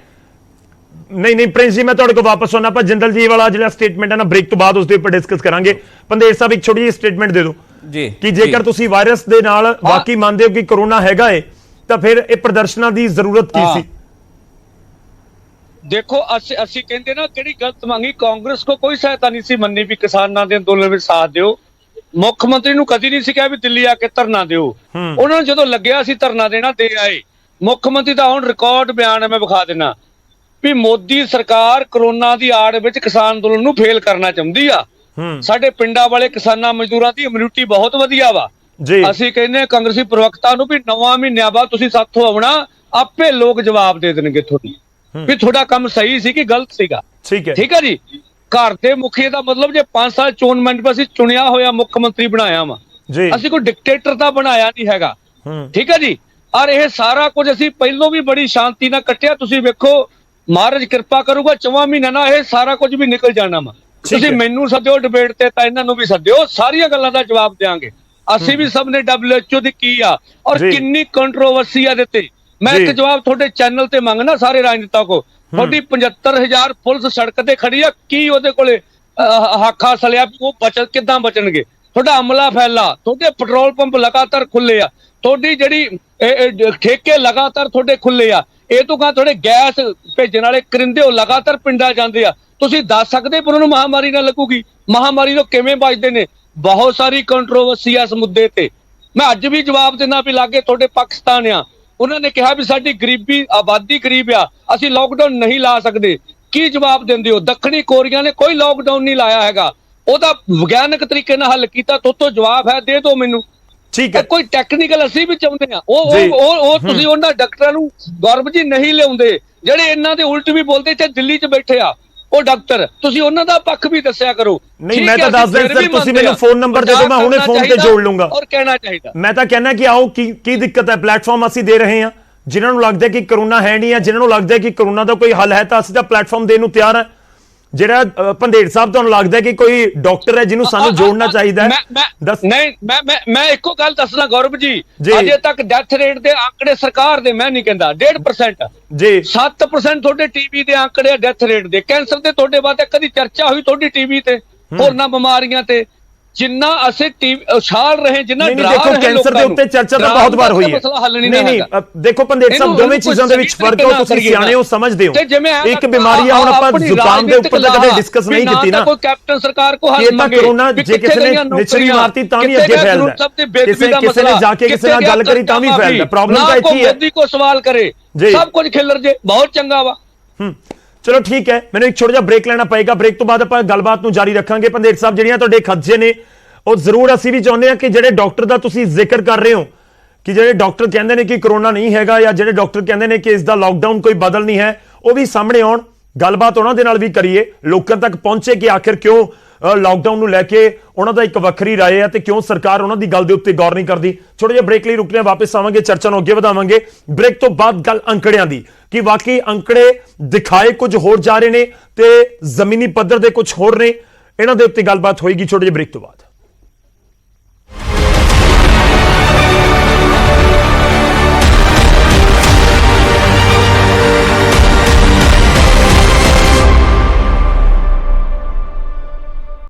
ਨਹੀਂ ਪ੍ਰਿੰਸ ਜੀ, ਮੈਂ ਤੁਹਾਡੇ ਕੋਲ ਵਾਪਸ ਆਉਣਾ, ਪਰ ਜਿੰਦਲ ਜੀ ਵਾਲਾ ਜਿਹੜਾ ਸਟੇਟਮੈਂਟ ਹੈ ਨਾ, ਬ੍ਰੇਕ ਤੋਂ ਬਾਅਦ ਉਸ ਦੇ ਉੱਪਰ ਡਿਸਕਸ ਕਰਾਂਗੇ। ਪੰਧੇਰ ਸਾਹਿਬ, ਇੱਕ ਛੋਟੀ ਜਿਹੀ ਸਟੇਟਮੈਂਟ ਦੇ ਦਿਓ ਜੀ ਕਿ ਜੇਕਰ ਤੁਸੀਂ ਵਾਇਰਸ ਦੇ ਨਾਲ ਵਾਕਈ ਮੰਨਦੇ ਹੋ ਕਿ ਕਰੋਨਾ ਹੈਗਾ ਏ, ਤਾਂ ਫਿਰ ਇਹ ਪ੍ਰਦਰਸ਼ਨਾਂ ਦੀ ਜ਼ਰੂਰਤ ਕੀ ਸੀ? ਦੇਖੋ ਅਸੀਂ ਕਹਿੰਦੇ ਨਾ ਕਿਹੜੀ ਗਲਤ ਮੰਗੀ, ਕਾਂਗਰਸ ਕੋ ਕੋਈ ਸਹਾਇਤਾ ਨਹੀਂ ਸੀ ਮੰਨੀ ਵੀ ਕਿਸਾਨਾਂ ਦੇ ਅੰਦੋਲਨ ਵਿੱਚ ਸਾਥ ਦਿਓ। ਮੁੱਖ ਮੰਤਰੀ ਨੂੰ ਕਦੀ ਨਹੀਂ ਸੀ ਕਿਹਾ ਵੀ ਦਿੱਲੀ ਆ ਕੇ ਧਰਨਾ ਦਿਓ। ਉਹਨਾਂ ਨੂੰ ਜਦੋਂ ਲੱਗਿਆ ਸੀ ਧਰਨਾ ਦੇਣਾ, ਦੇ ਆਏ। ਮੁੱਖ ਮੰਤਰੀ ਦਾ ਹੁਣ ਰਿਕਾਰਡ ਬਿਆਨ ਹੈ, ਮੈਂ ਵਿਖਾ ਦੇਣਾ ਵੀ ਮੋਦੀ ਸਰਕਾਰ ਕਰੋਨਾ ਦੀ ਆੜ ਵਿੱਚ ਕਿਸਾਨ ਅੰਦੋਲਨ ਨੂੰ ਫੇਲ ਕਰਨਾ ਚਾਹੁੰਦੀ ਆ। ਸਾਡੇ ਪਿੰਡਾਂ ਵਾਲੇ ਕਿਸਾਨਾਂ ਮਜ਼ਦੂਰਾਂ ਦੀ ਇਮਿਊਨਿਟੀ ਬਹੁਤ ਵਧੀਆ ਵਾ। ਅਸੀਂ ਕਹਿੰਦੇ ਕਾਂਗਰਸੀ ਪ੍ਰਵਕਤਾ ਨੂੰ ਵੀ 9 ਮਹੀਨਿਆਂ ਬਾਅਦ ਤੁਸੀਂ ਸਾਥੋਂ ਆਉਣਾ, ਆਪੇ ਲੋਕ ਜਵਾਬ ਦੇ ਦੇਣਗੇ ਤੁਹਾਨੂੰ ਵੀ ਤੁਹਾਡਾ ਕੰਮ ਸਹੀ ਸੀ ਕਿ ਗਲਤ ਸੀਗਾ। ਠੀਕ ਹੈ ਜੀ। ਘਰ ਦੇ ਮੁਖੀ ਦਾ ਮਤਲਬ ਜੇ 5 ਸਾਲ ਚੋਣ ਮੰਚ ਅਸੀਂ ਚੁਣਿਆ ਹੋਇਆ ਮੁੱਖ ਮੰਤਰੀ ਬਣਾਇਆ ਵਾ, ਅਸੀਂ ਕੋਈ ਡਿਕਟੇਟਰ ਤਾਂ ਬਣਾਇਆ ਨਹੀਂ ਹੈਗਾ। ਠੀਕ ਹੈ ਜੀ। ਔਰ ਇਹ ਸਾਰਾ ਕੁਝ ਅਸੀਂ ਪਹਿਲੋਂ ਵੀ ਬੜੀ ਸ਼ਾਂਤੀ ਨਾਲ ਕੱਟਿਆ। ਤੁਸੀਂ ਵੇਖੋ, ਮਹਾਰਾਜ ਕਿਰਪਾ ਕਰੂਗਾ 4 ਮਹੀਨਿਆਂ ਨਾਲ ਇਹ ਸਾਰਾ ਕੁਝ ਵੀ ਨਿਕਲ ਜਾਣਾ ਵਾ। ਤੁਸੀਂ ਮੈਨੂੰ ਸੱਦਿਓ ਡਿਬੇਟ ਤੇ, ਤਾਂ ਇਹਨਾਂ ਨੂੰ ਵੀ ਸੱਦਿਓ, ਸਾਰੀਆਂ ਗੱਲਾਂ ਦਾ ਜਵਾਬ ਦੇਵਾਂਗੇ। ਅਸੀਂ ਵੀ ਸਭ ਨੇ WHO ਦੀ ਕੀ ਆ ਔਰ ਕਿੰਨੀ ਕੰਟਰੋਵਰਸੀ ਆ ਦਿੱਤੇ। ਮੈਂ ਇੱਕ ਜਵਾਬ ਤੁਹਾਡੇ ਚੈਨਲ ਤੇ ਮੰਗਣਾ ਸਾਰੇ ਰਾਜਨੀਤਾ ਕੋ। ਤੁਹਾਡੀ 75,000 ਪੁਲਿਸ ਸੜਕ ਤੇ ਖੜੀ ਆ, ਕੀ ਉਹਦੇ ਕੋਲੇ ਹਾਕਾ ਸਲਿਆ, ਉਹ ਕਿੱਦਾਂ ਬਚਣਗੇ? ਤੁਹਾਡਾ ਅਮਲਾ ਫੈਲਾ, ਤੁਹਾਡੇ ਪੈਟਰੋਲ ਪੰਪ ਲਗਾਤਾਰ ਖੁੱਲੇ ਆ, ਤੁਹਾਡੀ ਜਿਹੜੀ ਠੇਕੇ ਲਗਾਤਾਰ ਤੁਹਾਡੇ ਖੁੱਲੇ ਆ, ਇਹ ਤੋਂ ਕਹਾਂ ਤੁਹਾਡੇ ਗੈਸ ਭੇਜਣ ਵਾਲੇ ਕਰਿੰਦੇ ਉਹ ਲਗਾਤਾਰ ਪਿੰਡਾਂ ਜਾਂਦੇ ਆ। ਤੁਸੀਂ ਦੱਸ ਸਕਦੇ ਪਰ ਉਹਨੂੰ ਮਹਾਮਾਰੀ ਨਾਲ ਲੱਗੂਗੀ? ਮਹਾਮਾਰੀ ਤੋਂ ਕਿਵੇਂ ਬਚਦੇ ਨੇ? ਬਹੁਤ ਸਾਰੀ ਕੰਟਰੋਵਰਸੀ ਆ ਇਸ ਮੁੱਦੇ ਤੇ। ਮੈਂ ਅੱਜ ਵੀ ਜਵਾਬ ਦਿੰਦਾ ਵੀ ਲਾਗੇ ਤੁਹਾਡੇ ਪਾਕਿਸਤਾਨ ਆ, ਉਹਨਾਂ ਨੇ ਕਿਹਾ ਵੀ ਸਾਡੀ ਗਰੀਬੀ ਆਬਾਦੀ ਗਰੀਬ ਆ, ਅਸੀਂ ਲਾਕਡਾਊਨ ਨਹੀਂ ਲਾ ਸਕਦੇ। ਕੀ ਜਵਾਬ ਦਿੰਦੇ ਹੋ? ਦੱਖਣੀ ਕੋਰੀਆ ਨੇ ਕੋਈ ਲਾਕਡਾਊਨ ਨਹੀਂ ਲਾਇਆ ਹੈਗਾ, ਉਹਦਾ ਵਿਗਿਆਨਕ ਤਰੀਕੇ ਨਾਲ ਹੱਲ ਕੀਤਾ। ਤੋਂ ਜਵਾਬ ਹੈ, ਦੇ ਦਿਓ ਮੈਨੂੰ। ਠੀਕ ਹੈ। ਕੋਈ ਟੈਕਨੀਕਲ ਅਸੀਂ ਵੀ ਚਾਹੁੰਦੇ ਆ, ਉਹ ਤੁਸੀਂ ਉਹਨਾਂ ਡਾਕਟਰਾਂ ਨੂੰ ਗੌਰਵ ਜੀ ਨਹੀਂ ਲਿਆਉਂਦੇ ਜਿਹੜੇ ਇਹਨਾਂ ਦੇ ਉਲਟ ਵੀ ਬੋਲਦੇ। ਇੱਥੇ ਦਿੱਲੀ 'ਚ ਬੈਠੇ ਆ, ਉਹ ਡਾਕਟਰ, ਤੁਸੀਂ ਉਹਨਾਂ ਦਾ ਪੱਖ ਵੀ ਦੱਸਿਆ ਕਰੋ। ਨਹੀਂ, ਮੈਂ ਤਾਂ ਦੱਸ ਦਿਆਂ ਸਰ, ਤੁਸੀਂ ਮੈਨੂੰ ਫੋਨ ਨੰਬਰ ਦੇ ਦਿਓ, ਮੈਂ ਹੁਣੇ ਫੋਨ ਤੇ ਜੋੜ ਲੂੰਗਾ। ਔਰ ਕਹਿਣਾ ਚਾਹੀਦਾ, ਮੈਂ ਤਾਂ ਕਹਿਣਾ ਕਿ ਆਓ, ਕੀ ਦਿੱਕਤ ਹੈ? ਪਲੇਟਫਾਰਮ ਅਸੀਂ ਦੇ ਰਹੇ ਹਾਂ। ਜਿਨ੍ਹਾਂ ਨੂੰ ਲੱਗਦਾ ਕਿ ਕਰੋਨਾ ਹੈ ਨਹੀਂ ਹੈ, ਜਿਨ੍ਹਾਂ ਨੂੰ ਲੱਗਦਾ ਕਿ ਕਰੋਨਾ ਦਾ ਕੋਈ ਹੱਲ ਹੈ, ਤਾਂ ਅਸੀਂ ਤਾਂ ਪਲੇਟਫਾਰਮ ਦੇਣ ਨੂੰ ਤਿਆਰ ਹਾਂ। ਜਿਹੜਾ ਪੰਧੇੜ ਸਾਹਿਬ ਤੁਹਾਨੂੰ ਲੱਗਦਾ ਕਿ ਕੋਈ ਡਾਕਟਰ ਹੈ ਜਿਹਨੂੰ ਸਾਨੂੰ ਜੋੜਨਾ ਚਾਹੀਦਾ ਹੈ? ਨਹੀਂ, ਮੈਂ ਇੱਕੋ ਗੱਲ ਦੱਸਣਾ ਗੌਰਵ ਜੀ, ਅਜੇ ਤੱਕ ਡੈਥ ਰੇਟ ਦੇ ਆંકੜੇ ਸਰਕਾਰ ਦੇ, ਮੈਂ ਨਹੀਂ ਕਹਿੰਦਾ 1.5% ਜੀ, 7% ਤੁਹਾਡੇ ਟੀਵੀ ਦੇ ਆંકੜੇ ਡੈਥ ਰੇਟ ਦੇ। ਕੈਂਸਰ ਦੇ ਤੁਹਾਡੇ ਬਾਰੇ ਕਦੀ ਚਰਚਾ ਹੋਈ ਤੁਹਾਡੀ ਟੀਵੀ ਤੇ? ਹੋਰਨਾਂ ਬਿਮਾਰੀਆਂ ਤੇ ਜਿੰਨਾ ਅਸੀਂ ਉਛਾਲ ਰਹੇ, ਜਿੰਨਾ ਡਰਾ ਰਹੇ ਲੋਕਾਂ ਨੂੰ, ਕੈਂਸਰ ਦੇ ਉੱਤੇ ਚਰਚਾ ਤਾਂ ਬਹੁਤ ਵਾਰ ਹੋਈ ਹੈ। ਨਹੀਂ, ਦੇਖੋ ਪੰਧੇੜ ਸਾਹਿਬ, ਦੋਵੇਂ ਚੀਜ਼ਾਂ ਦੇ ਵਿੱਚ ਫਰਕ ਹੈ, ਤੁਸੀਂ ਸਿਆਣੇ ਹੋ, ਸਮਝਦੇ ਹੋ। ਇੱਕ ਬਿਮਾਰੀ ਆ, ਹੁਣ ਆਪਾਂ ਜ਼ੁਕਾਮ ਦੇ ਉੱਪਰ ਤਾਂ ਕਦੇ ਡਿਸਕਸ ਨਹੀਂ ਕੀਤੀ ਨਾ, ਕੋਈ ਕੈਪਟਨ ਸਰਕਾਰ ਕੋ ਹੱਲ ਇਹ ਤਾਂ ਕਰੋਨਾ ਜੇ ਕਿਸੇ ਨੇ ਨਿਚਲੀ ਮਾਰਤੀ ਤਾਂ ਵੀ ਅੱਗੇ ਫੈਲਦਾ, ਕਿਸੇ ਨੇ ਜਾ ਕੇ ਕਿਸੇ ਨਾਲ ਗੱਲ ਕਰੀ ਤਾਂ ਵੀ ਫੈਲਦਾ। ਪ੍ਰੋਬਲਮ ਤਾਂ ਇੱਥੇ ਹੀ ਹੈ। ਮੋਦੀ ਕੋ ਸਵਾਲ ਕਰੇ, ਸਭ ਕੁਝ ਖਿਲਰ ਜੇ, ਬਹੁਤ ਚੰਗਾ ਵਾ। ਚਲੋ ਠੀਕ ਹੈ, ਮੈਨੂੰ ਇੱਕ ਛੋਟਾ ਜਿਹਾ ਬ੍ਰੇਕ ਲੈਣਾ ਪਏਗਾ। ਬ੍ਰੇਕ ਤੋਂ ਬਾਅਦ ਆਪਾਂ ਗੱਲਬਾਤ ਨੂੰ ਜਾਰੀ ਰੱਖਾਂਗੇ। ਪੰਧੇੜ ਸਾਹਿਬ, ਜਿਹੜੀਆਂ ਤੁਹਾਡੇ ਖਦਸ਼ੇ ਨੇ ਉਹ ਜ਼ਰੂਰ ਅਸੀਂ ਵੀ ਚਾਹੁੰਦੇ ਹਾਂ ਕਿ ਜਿਹੜੇ ਡਾਕਟਰ ਦਾ ਤੁਸੀਂ ਜ਼ਿਕਰ ਕਰ ਰਹੇ ਹੋ, ਕਿ ਜਿਹੜੇ ਡਾਕਟਰ ਕਹਿੰਦੇ ਨੇ ਕਿ ਕਰੋਨਾ ਨਹੀਂ ਹੈਗਾ, ਜਾਂ ਜਿਹੜੇ ਡਾਕਟਰ ਕਹਿੰਦੇ ਨੇ ਕਿ ਇਸ ਦਾ ਲਾਕਡਾਊਨ ਕੋਈ ਬਦਲ ਨਹੀਂ ਹੈ, ਉਹ ਵੀ ਸਾਹਮਣੇ ਆਉਣ, ਗੱਲਬਾਤ ਉਹਨਾਂ ਦੇ ਨਾਲ ਵੀ ਕਰੀਏ, ਲੋਕਾਂ ਤੱਕ ਪਹੁੰਚੇ ਕਿ ਆਖਿਰ ਕਿਉਂ ਲਾਕਡਾਊਨ ਨੂੰ ਲੈ ਕੇ ਉਹਨਾਂ ਦਾ ਇੱਕ ਵੱਖਰੀ ਰਾਏ ਹੈ ਤੇ ਕਿਉਂ ਸਰਕਾਰ ਉਹਨਾਂ ਦੀ ਗੱਲ ਦੇ ਉੱਤੇ ਗੌਰ ਨਹੀਂ ਕਰਦੀ। ਛੋਟੇ ਜਿਹਾ ਬ੍ਰੇਕ ਲਈ ਰੁਕਦੇ ਹਾਂ, ਵਾਪਸ ਆਵਾਂਗੇ, ਚਰਚਾ ਨੂੰ ਅੱਗੇ ਵਧਾਵਾਂਗੇ। ਬ੍ਰੇਕ ਤੋਂ ਬਾਅਦ ਗੱਲ ਅੰਕੜਿਆਂ ਦੀ, ਕਿ ਵਾਕਈ ਅੰਕੜੇ ਦਿਖਾਏ ਕੁਝ ਹੋਰ ਜਾ ਰਹੇ ਨੇ ਤੇ ਜ਼ਮੀਨੀ ਪੱਧਰ ਦੇ ਕੁਝ ਹੋਰ ਨੇ, ਇਹਨਾਂ ਦੇ ਉੱਤੇ ਗੱਲਬਾਤ ਹੋਏਗੀ ਛੋਟੇ ਜਿਹੇ ਬ੍ਰੇਕ ਤੋਂ ਬਾਅਦ।